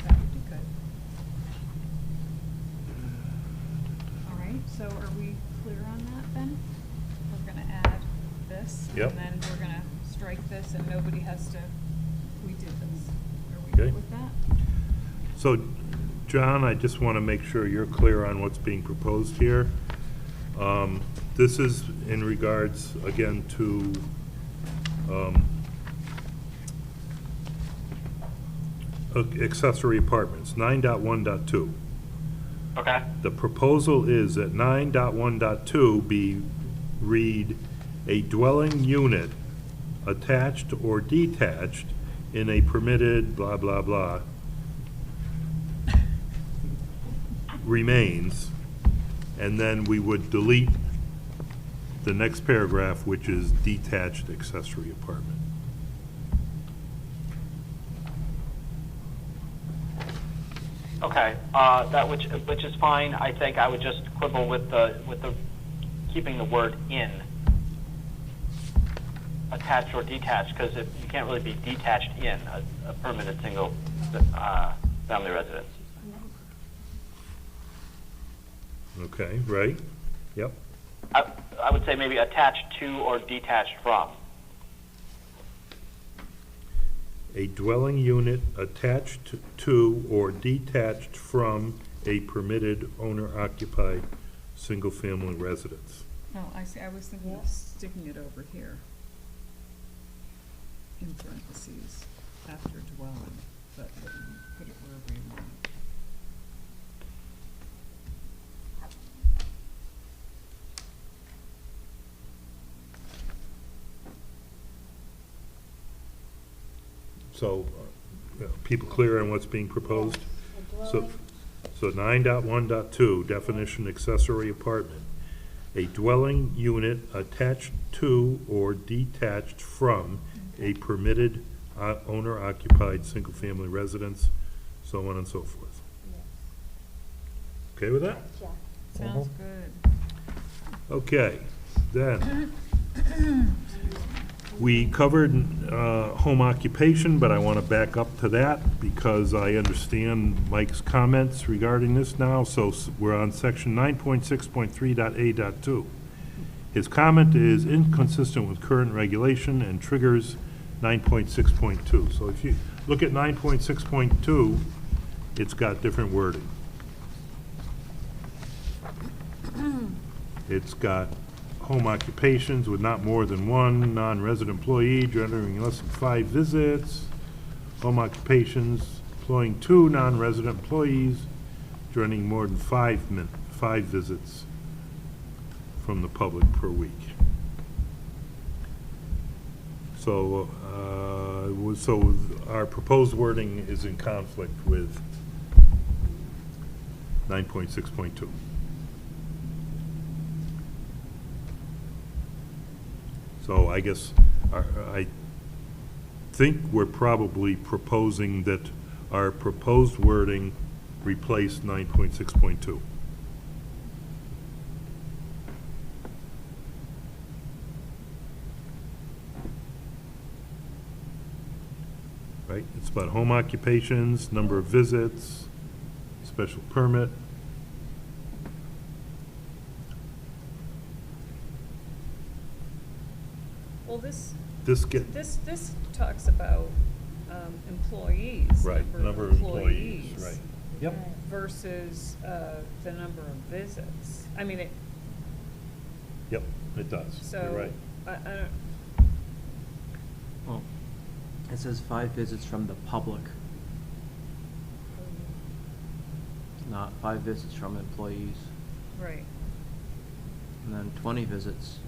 that would be good. All right, so are we clear on that then? We're gonna add this, Yep. and then we're gonna strike this, and nobody has to, we did this. Are we Okay. good with that? So, John, I just want to make sure you're clear on what's being proposed here. This is in regards, again, to accessory apartments, 9.1.2. Okay. The proposal is that 9.1.2 be read, a dwelling unit attached or detached in a permitted blah, blah, blah remains, and then we would delete the next paragraph, which is detached accessory apartment. Okay, which is fine. I think I would just quibble with the keeping the word in, attached or detached, because you can't really be detached in a permanent single family residence. Okay, right, yep. I would say maybe attached to or detached from. A dwelling unit attached to or detached from a permitted owner-occupied single-family residence. Oh, I see, I was thinking Yeah. of sticking it over here. In parentheses, after dwelling, but you can put it wherever you want. So, people clear on what's being proposed? A So, dwelling, so 9.1.2, definition accessory apartment. A dwelling unit attached to or detached from a permitted owner-occupied single-family residence, so on and so forth. yes. Okay with that? Check. Sounds Mhm. good. Okay, then. We covered home occupation, but I want to back up to that because I understand Mike's comments regarding this now. So we're on section 9.6.3.A.2. His comment is inconsistent with current regulation and triggers 9.6.2. So if you look at 9.6.2, it's got different wording. It's got home occupations with not more than one non-resident employee generating less than 5 visits. Home occupations employing 2 non-resident employees generating more than 5 visits from the public per week. So, so our proposed wording is in conflict with 9.6.2. So I guess I think we're probably proposing that our proposed wording replace 9.6.2. Right? It's about home occupations, number of visits, special permit. Well, this talks about employees. Right, number of employees, right. Yep. Versus the number of visits. I mean, it, Yep, it does. so. You're right. I don't, Well, it says 5 visits from the public, not 5 visits from employees. right. And then 20 visits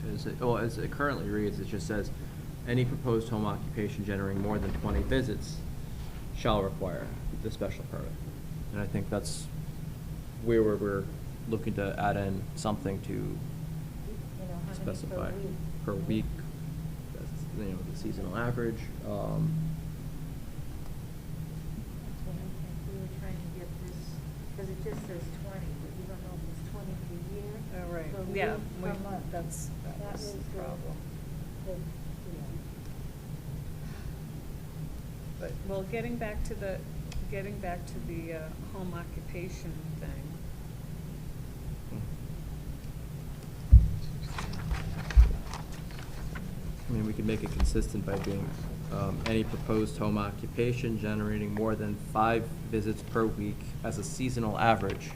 is, well, as it currently reads, it just says, any proposed home occupation generating more than 20 visits shall require the special permit. And I think that's where we're looking to add in something to You know, how many specify per per week? week, that's, you know, the seasonal average. That's what I think we were trying to get this, because it just says 20, but you don't know if it's 20 per year. Oh, right. per Yeah, week, we- per month. that's- that That was was the problem. the- But, well, getting back to the home occupation thing. I mean, we could make it consistent by being, any proposed home occupation generating more than 5 visits per week as a seasonal average.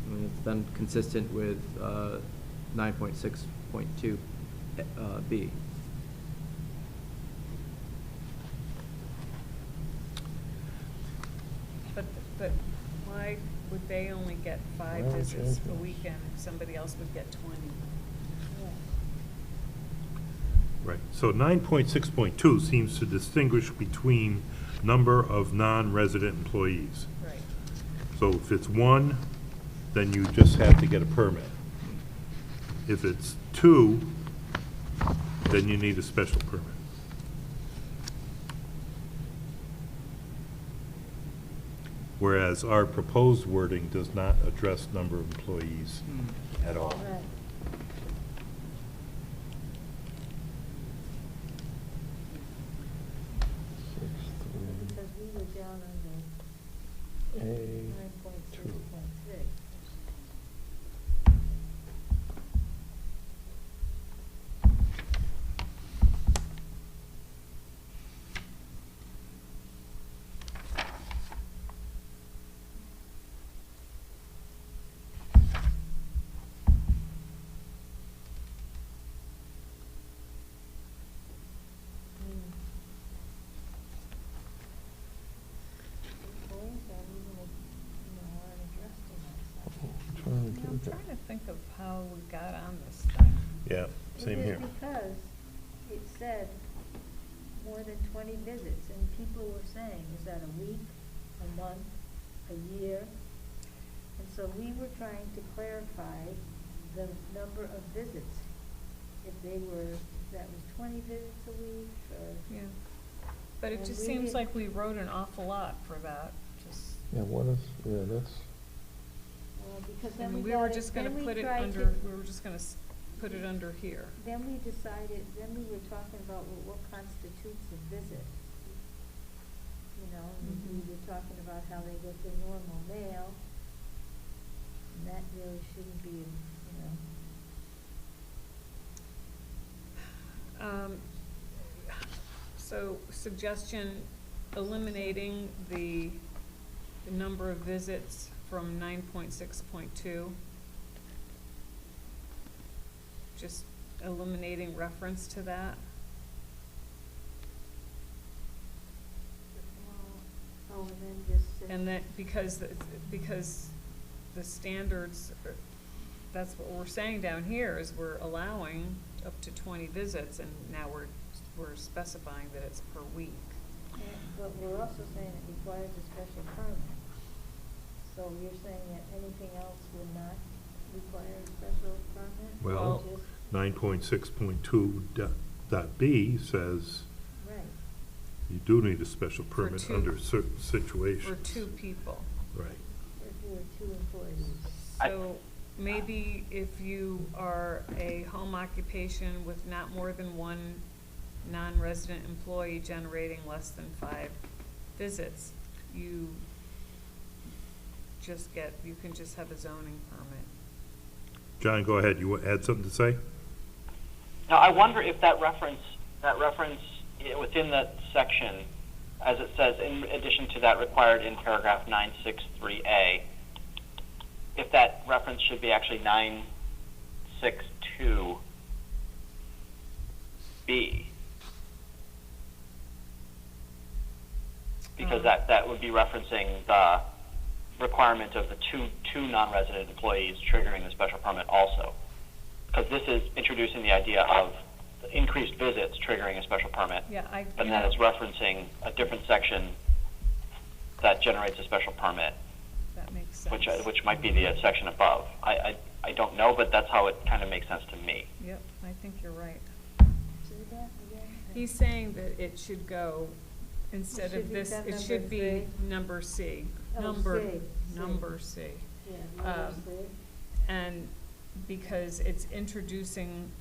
I mean, it's then consistent with, 9.6.2, B. But why would they only get 5 Well, visits change a it. weekend if somebody else would get 20? Right, so 9.6.2 seems to distinguish between number of non-resident employees. Right. So if it's 1, then you just have to get a permit. If it's 2, then you need a special permit. Whereas our proposed wording does not address number of employees at all. Right. Because we were down on the trying to think of how we got on this thing. Yeah, same here. It is because it said more than 20 visits, and people were saying, is that a week, a month, a year? And so we were trying to clarify the number of visits. If they were, that was 20 visits a week, or. Yeah. But it And just we seems did- like we wrote an awful lot for that, just. Yeah, what is, yeah, that's, Because I then mean, we we were got just it, gonna then we put it tried under, to. we were just gonna put it under here. Then we decided, then we were talking about what constitutes a visit. You know, and we Mhm. were talking about how they get their normal mail, and that really shouldn't be, you know. So suggestion, eliminating the number of visits from 9.6.2. Just eliminating reference to that. Oh, and then just say. And that, because the standards, that's what we're saying down here, is we're allowing up to 20 visits, and now we're specifying that it's per week. Yeah, but we're also saying it requires a special permit. So you're saying that anything else would not require a special permit? Well, Just- 9.6.2 dot B says Right. you do need a special For permit two- under certain For situations. 2 people. Right. If you were 2 employees. So maybe if you are a home occupation with not more than 1 non-resident employee generating less than 5 visits, you can just have a zoning permit. John, go ahead. You had something to say? Now, I wonder if that reference within that section, as it says, in addition to that required in paragraph 963A, if that reference should be actually 962B. Because that would be referencing the requirement of the two non-resident employees triggering the special permit also. Because this is introducing the idea of increased visits triggering a special permit. Yeah, But then it's referencing a different section that generates a special permit, that makes sense. which might be the section above. I don't know, but that's how it kind of makes sense to me. Yep, I think you're right. See that again? He's saying that it should go, instead should of this, become it should be number number C. Oh, Number, C, number C. Yeah, number Um, C. And because it's introducing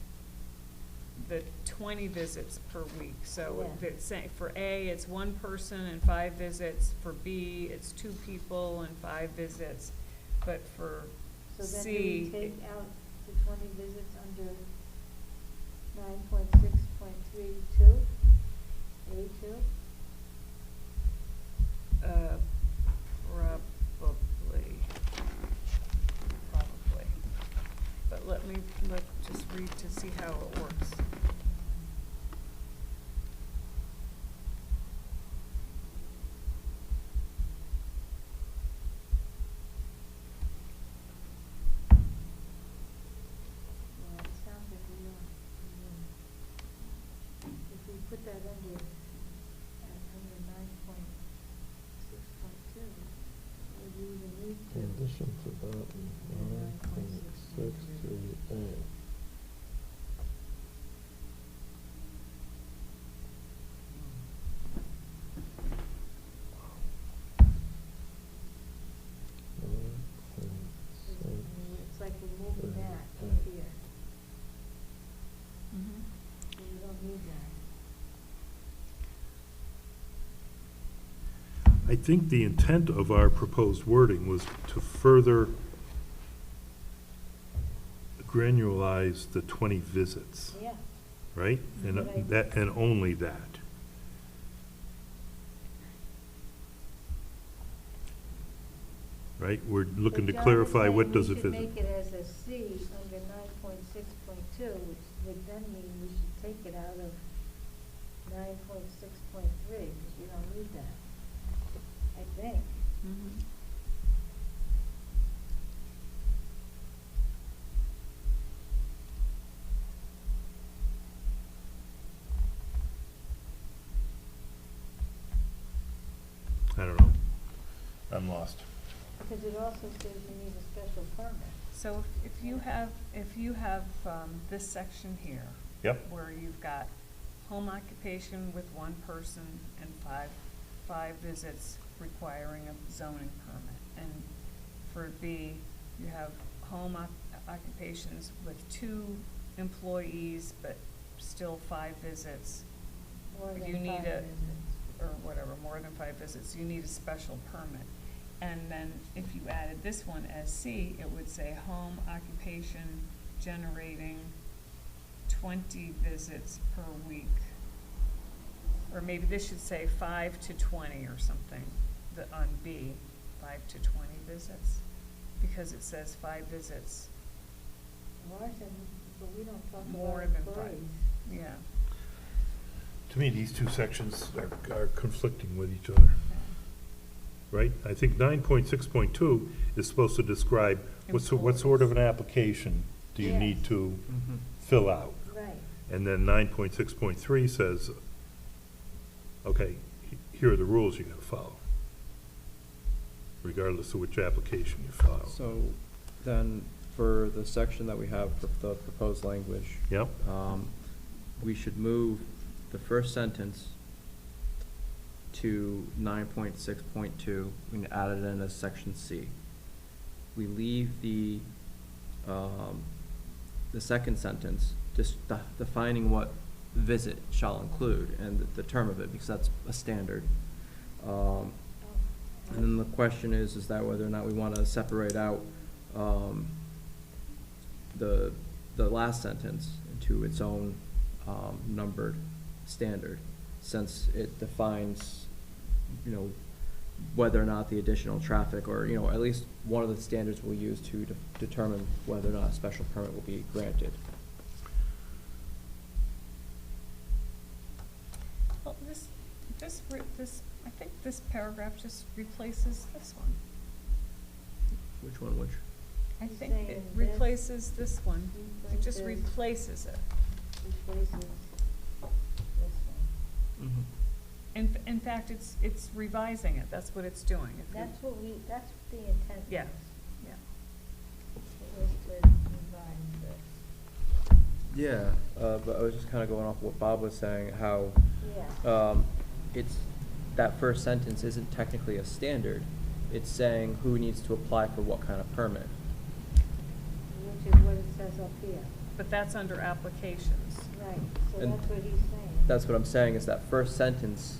the 20 visits per week. So Yeah. it's saying, for A, it's 1 person and 5 visits. For B, it's 2 people and 5 visits. But for So then do C, we take out the 20 visits under 9.6.32, A2? Probably. But let's just read to see how it works. Yeah, it sounds like we don't, if we put that under 9.6.2, would we even need to? in addition to that, 9.63A. It's like we're moving that up here, so we don't need that. I think the intent of our proposed wording was to further granularize the 20 visits, Yeah. right? And Right. that, and only that. Right? We're looking to But John is clarify saying what does a we should visit. make it as a C under 9.6.2, which would then mean we should take it out of 9.6.3, because we don't need that, I think. Mhm. I don't know. I'm lost. Because it also says you need a special permit. So if you have, this section here. Yep. Where you've got home occupation with one person and five visits requiring a zoning permit. And for B, you have home occupations with 2 employees, but still 5 visits. More than You need 5 a, visits. or whatever, more than 5 visits, you need a special permit. And then if you added this one as C, it would say home occupation generating 20 visits per week. Or maybe this should say 5 to 20 or something, on B, 5 to 20 visits, because it says 5 visits. More than, but we don't talk More about than 5. employees. Yeah. To me, these two sections are conflicting with each other, right? I think 9.6.2 is supposed to describe what sort of an application do you Yes. need to Mm-hmm. fill out? Right. And then 9.6.3 says, okay, here are the rules you gotta follow, regardless of which application you file. So then, for the section that we have for the proposed language, Yep, we should move the first sentence to 9.6.2, we can add it in as section C. We leave the second sentence, just defining what visit shall include and the term of it, because that's a standard. And then the question is that whether or not we want to separate out the last sentence into its own numbered standard, since it defines, whether or not the additional traffic, or, at least one of the standards we'll use to determine whether or not a special permit will be granted. Well, I think this paragraph just replaces this one. Which one, which? I He's think it saying this replaces this one. It just replaces- replaces it. Replaces this one. In fact, it's revising it. That's what it's doing. If you- That's the intent. Yeah, was. yeah. It was to revise this. Yeah, but I was just kind of going off what Bob was saying, how Yeah. it's, that first sentence isn't technically a standard. It's saying who needs to apply for what kind of permit. Which is what it says up here. But that's under applications. Right, so And that's what he's saying. That's what I'm saying, is that first sentence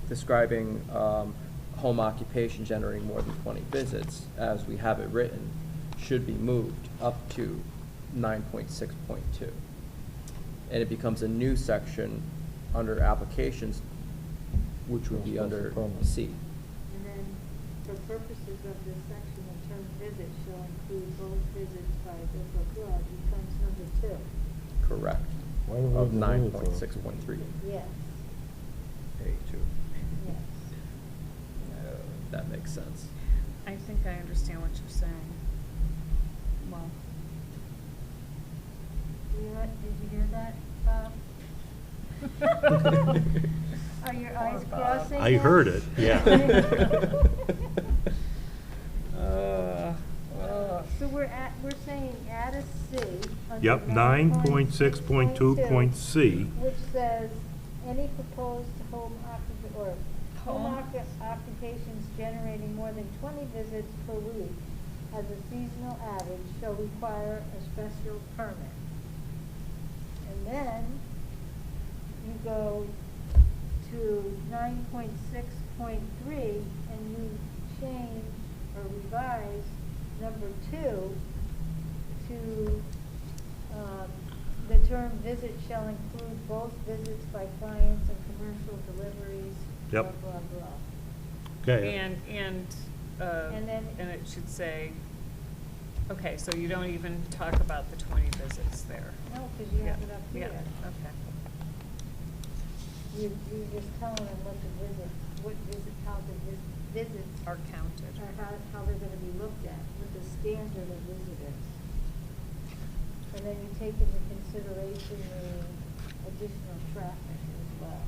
describing home occupation generating more than 20 visits, as we have it written, should be moved up to 9.6.2. And it becomes a new section under applications, which would be under C. And then, for purposes of this section, the term visit shall include both visits by blah, blah, blah, becomes number 2. Correct. Why do we Of have the minutes on? 9.6.3. Yes, A2. yes. That makes sense. I think I understand what you're saying. Well, Did you hear that, Bob? Are your eyes crossing? I now? heard it, yeah. So we're saying add a C. under Yep, 9.6.2.C. which says, any proposed Home. occupations generating more than 20 visits per week as a seasonal average shall require a special permit. And then you go to 9.6.3 and you change or revise number 2 to, the term visit shall include both visits by clients and commercial deliveries, blah, Yep. blah, blah. Okay. and then- it should say, okay, so you don't even talk about the 20 visits there. No, because you have Yeah, it up yeah, here. okay. You're just telling them how the visits Are counted. or how they're gonna be looked at with the standard of visitors. And then you take into consideration the additional traffic as well.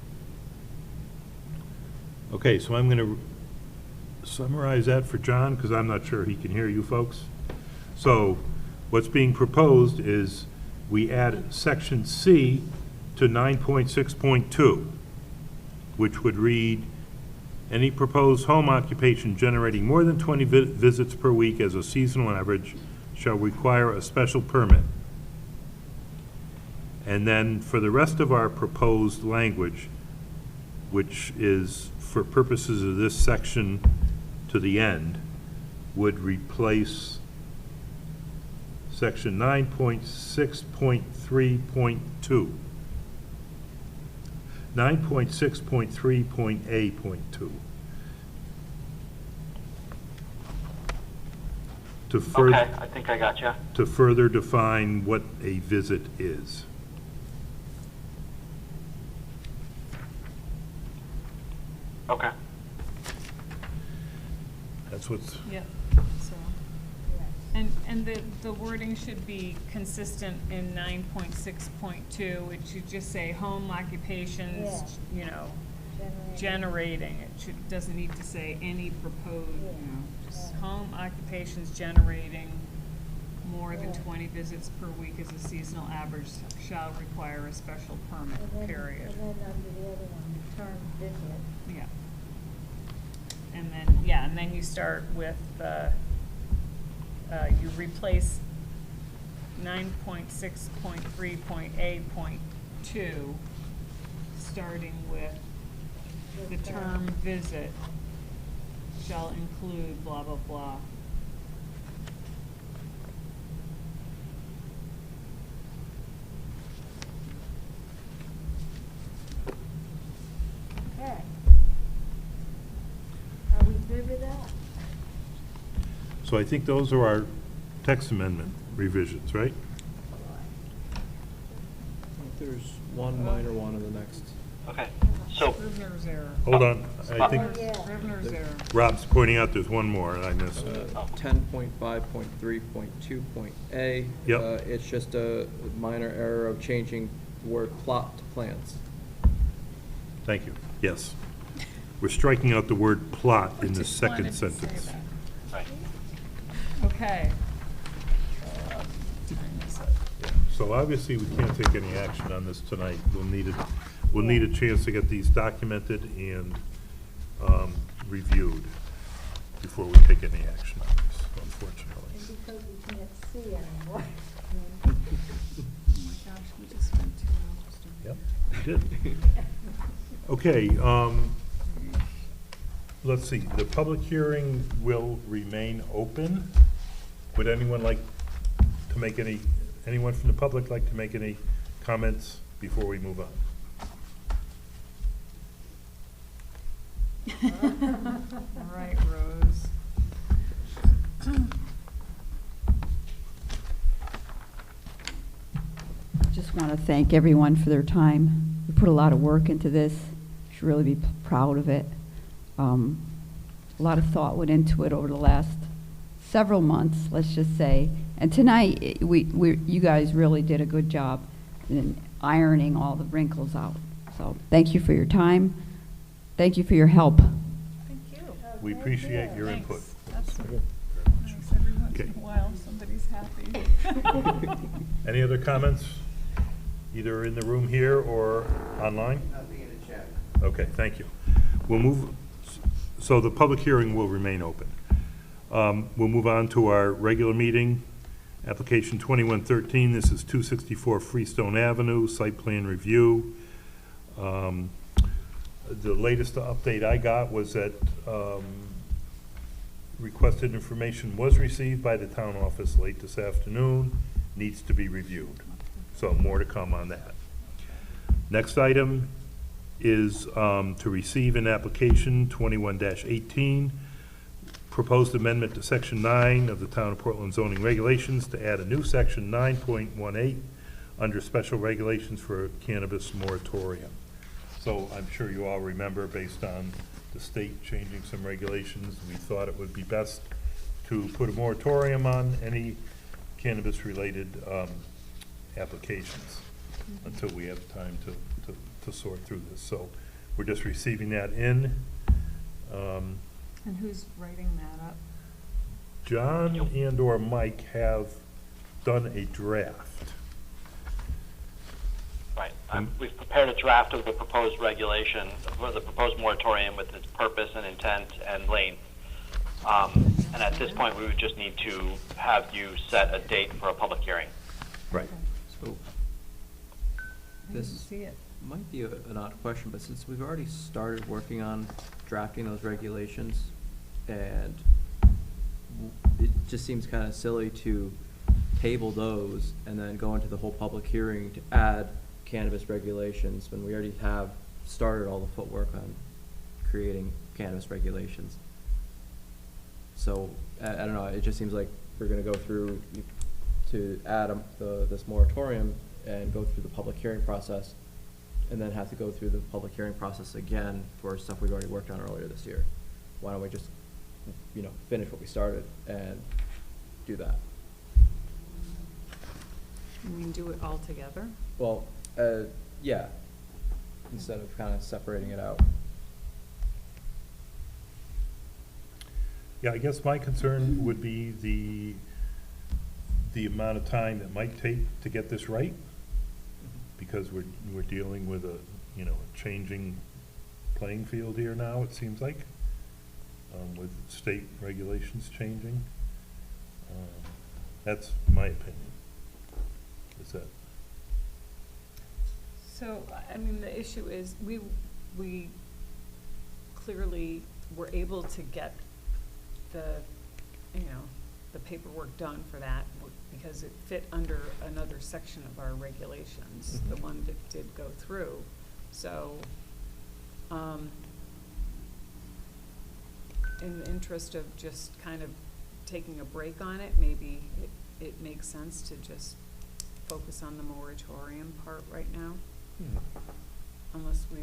Okay, so I'm gonna summarize that for John, because I'm not sure he can hear you folks. So what's being proposed is we add section C to 9.6.2, which would read, any proposed home occupation generating more than 20 visits per week as a seasonal average shall require a special permit. And then for the rest of our proposed language, which is for purposes of this section to the end, would replace section 9.6.3.2. 9.6.3.A.2. To further, Okay, I think I got you. to further define what a visit is. Okay. That's what's, Yep, so, Yes. and the wording should be consistent in 9.6.2, which should just say home occupations, you know, generating. It doesn't need to say any proposed, you know, just home occupations generating more than 20 visits per week as a seasonal average shall require a special permit, period. And then under the other one, the term visit. Yeah. And then you start with, you replace 9.6.3.A.2, starting with the term visit shall include blah, blah, blah. Okay. Are we good with that? so I think those are our text amendment revisions, right? There's one minor one in the next. Okay, so, Scrivener's error. Hold on, I think Oh, yeah. Scrivener's error. Rob's pointing out there's one more and I missed. 10.5.3.2.A. Yep. It's just a minor error of changing the word plot to plans. Thank you, yes. We're striking out the word plot in the Just wanted second to say sentence. that. right. Okay. So obviously, we can't take any action on this tonight. We'll need a chance to get these documented and reviewed before we take any action on this, unfortunately. And because we can't see anymore. Oh my gosh, we just spent 2 hours doing Yep, we did. Okay, let's see, the public hearing will remain open. Would anyone like to make anyone from the public like to make any comments before we move on? All right, Rose. Just want to thank everyone for their time. We put a lot of work into this. You should really be proud of it. A lot of thought went into it over the last several months, let's just say. And tonight, you guys really did a good job in ironing all the wrinkles out. So thank you for your time. Thank you for your help. Thank you. We appreciate your Thanks. input. That's Okay. nice. Every once Okay. in a while, somebody's happy. Any other comments, either in the room here or online? Nothing in the chat. Okay, thank you. We'll move, so the public hearing will remain open. We'll move on to our regular meeting, application 2113. This is 264 Freestone Avenue, site plan review. The latest update I got was that requested information was received by the town office late this afternoon, needs to be reviewed. So more to come on that. Next item is to receive an application 21-18, proposed amendment to section 9 of the Town of Portland zoning regulations to add a new section 9.18 under special regulations for a cannabis moratorium. So I'm sure you all remember, based on the state changing some regulations, we thought it would be best to put a moratorium on any cannabis-related applications until we have time to sort through this. So we're just receiving that in. And who's writing that up? John and/or Mike have done a draft. Right. We've prepared a draft of the proposed regulation, or the proposed moratorium with its purpose and intent and length. And at this point, we would just need to have you set a date for a public hearing. Right. So, I didn't this see it. might be an odd question, but since we've already started working on drafting those regulations, and it just seems kind of silly to table those and then go into the whole public hearing to add cannabis regulations when we already have started all the footwork on creating cannabis regulations. So, I don't know, it just seems like we're gonna go through to add this moratorium and go through the public hearing process, and then have to go through the public hearing process again for stuff we've already worked on earlier this year. Why don't we just, finish what we started and do that? You mean do it all together? Well, yeah, instead of kind of separating it out. Yeah, I guess my concern would be the amount of time it might take to get this right, because we're dealing with a changing playing field here now, it seems like, with state regulations changing. That's my opinion. Is that? So, I mean, the issue is, we clearly were able to get the paperwork done for that, because it fit under another section of our regulations, the one that did go through. So, in the interest of just kind of taking a break on it, maybe it makes sense to just focus on the moratorium part right now, unless we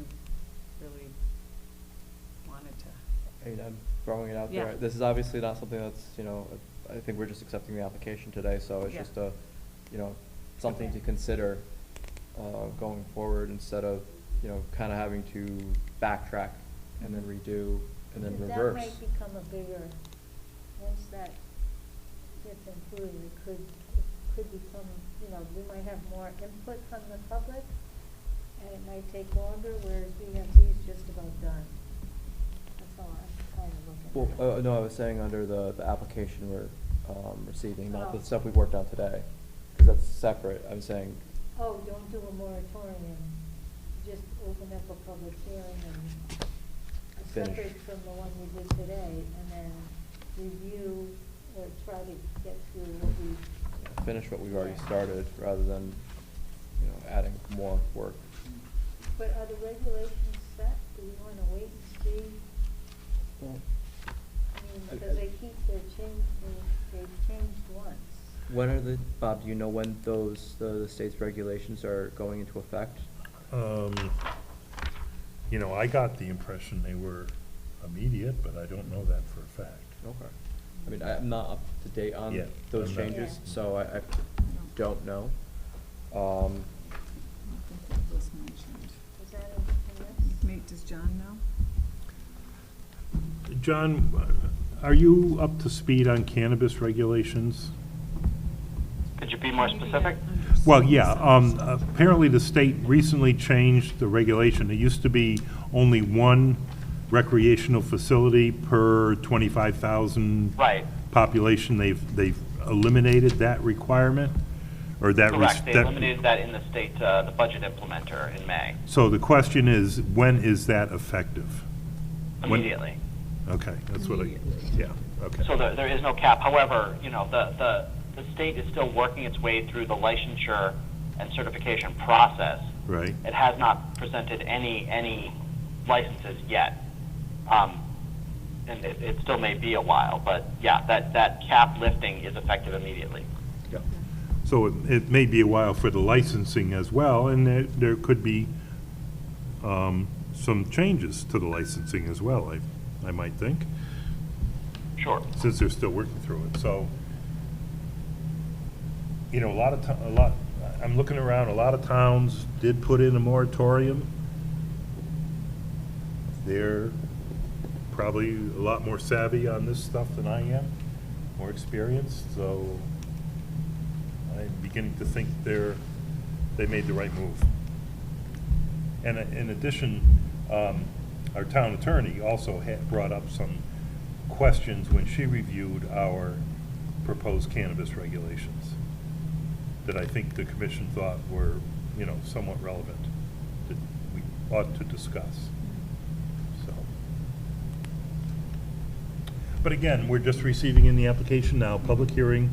really wanted to. I mean, I'm throwing it out Yeah. there. This is obviously not something that's, I think we're just accepting the application today, so it's Yeah. just something to consider, going forward, instead of, kind of having to backtrack and then redo and then reverse. That might become a bigger, once that gets included, it could become, we might have more input from the public, and it might take longer, whereas we have these just about done. That's all I'm kind of looking at. Well, no, I was saying under the application we're receiving, not the Oh. stuff we've worked on today, because that's separate. I'm saying, Oh, don't do a moratorium, just open up a public hearing and Finish. separate from the one we did today, and then review or try to get through what we. finish what we've already started, rather than, adding more work. But are the regulations set? Do we wanna wait and see? Well, I mean, because they've changed once. when are Bob, do you know when the state's regulations are going into effect? I got the impression they were immediate, but I don't know that for a fact. Okay. I mean, I'm not up to date on Yeah, those I'm not. changes, Yeah. so I don't know. I don't think that was mentioned. Is that in this? Does John know? John, are you up to speed on cannabis regulations? Could you be more specific? Well, yeah, apparently the state recently changed the regulation. It used to be only one recreational facility per 25,000 Right. population. They've eliminated that requirement, or that. Correct. They eliminated that in the state, the budget implementer in May, So the question is, when is that effective? When- immediately. Okay, that's what yeah, okay. So there is no cap. However, the state is still working its way through the licensure and certification process. Right. It has not presented any licenses yet. And it still may be a while, but yeah, that cap lifting is effective immediately. Yeah. So it may be a while for the licensing as well, and there could be some changes to the licensing as well, I might think, Sure. since they're still working through it. So, I'm looking around, a lot of towns did put in a moratorium. They're probably a lot more savvy on this stuff than I am, more experienced, so I'm beginning to think they made the right move. And in addition, our town attorney also had brought up some questions when she reviewed our proposed cannabis regulations that I think the commission thought were, you know, somewhat relevant, that we ought to discuss. So, but again, we're just receiving in the application now. Public hearing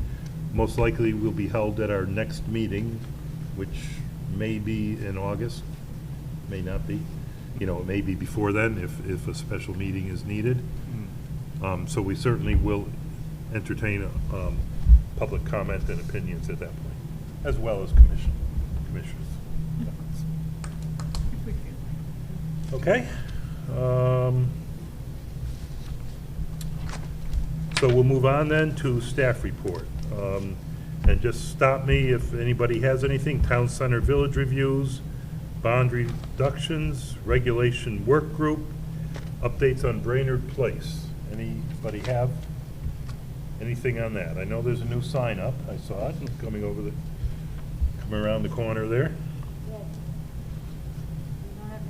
most likely will be held at our next meeting, which may be in August, may not be. You know, it may be before then if a special meeting is needed. So we certainly will entertain public comment and opinions at that point, as well as commissioners. If we can. Okay. So we'll move on then to staff report. And just stop me if anybody has anything. Town center village reviews, bond reductions, regulation work group, updates on Brainerd Place. Anybody have anything on that? I know there's a new sign up. I saw it coming around the corner there. Yeah. You don't have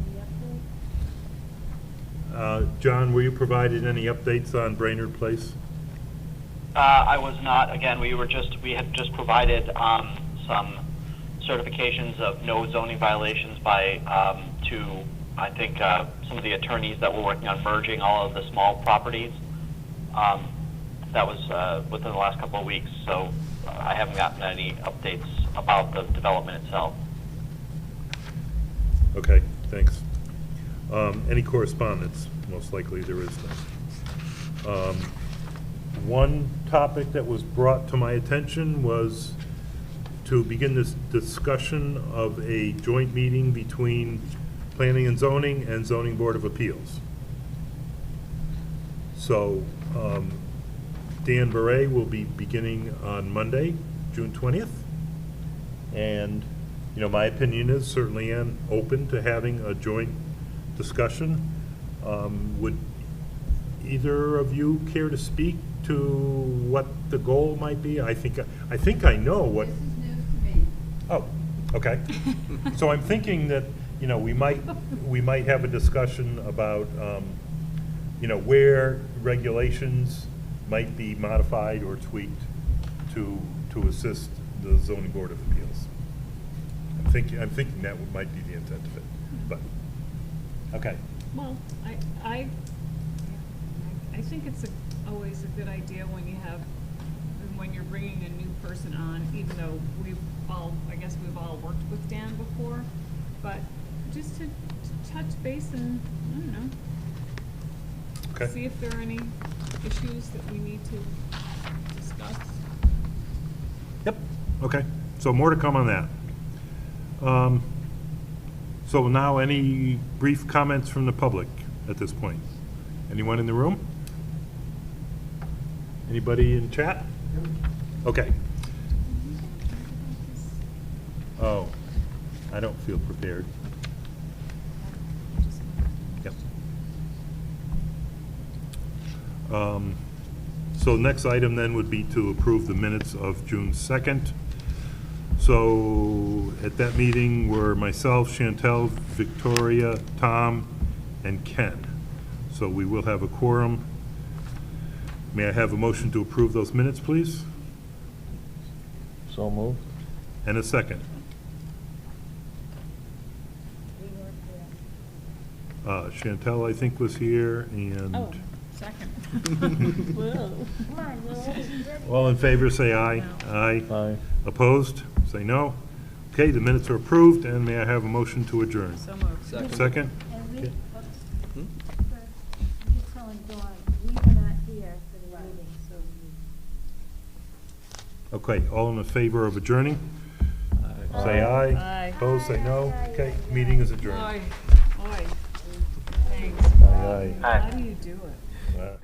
any updates? John, were you provided any updates on Brainerd Place? I was not. Again, we had just provided some certifications of no zoning violations by to I think some of the attorneys that were working on merging all of the small properties. That was within the last couple of weeks, so I haven't gotten any updates about the development itself. Okay, thanks. Any correspondence? Most likely there is none. One topic that was brought to my attention was to begin this discussion of a joint meeting between Planning and Zoning Board of Appeals. So Dan Murray will be beginning on Monday, June 20th. And, you know, my opinion is certainly am open to having a joint discussion. Would either of you care to speak to what the goal might be? I think I know what. This is news to me. Oh, okay. So I'm thinking that, you know, we might have a discussion about, you know, where regulations might be modified or tweaked to assist the zoning board of appeals. I'm thinking that might be the intent of it, but, okay. Well, I think it's always a good idea when you're bringing a new person on, even though I guess we've all worked with Dan before, but just to touch base and, I don't know, Okay. see if there are any issues that we need to discuss. Yep, okay. So more to come on that. So now any brief comments from the public at this point? Anyone in the room? Anybody in chat? Okay. Oh, I don't feel prepared. Yep. So next item then would be to approve the minutes of June 2nd. So at that meeting were myself, Chantel, Victoria, Tom, and Ken. So we will have a quorum. May I have a motion to approve those minutes, please? So moved. And a second. We weren't there. Chantel, I think, was here, and Oh, second. Whoa. Come on, we're always ready. all in favor, say aye. No. Aye. Aye. Opposed? Say no. Okay, the minutes are approved, and may I have a motion to adjourn? So moved. Second? And we, Okay. I'm just telling Dawn, we were not here for the meeting, so we. Okay, all in favor of adjourning? Say aye. Aye. Opposed, say no. Aye, aye, Okay, aye, meeting aye. is adjourned. Oi, thanks. Aye, How do you do it? aye.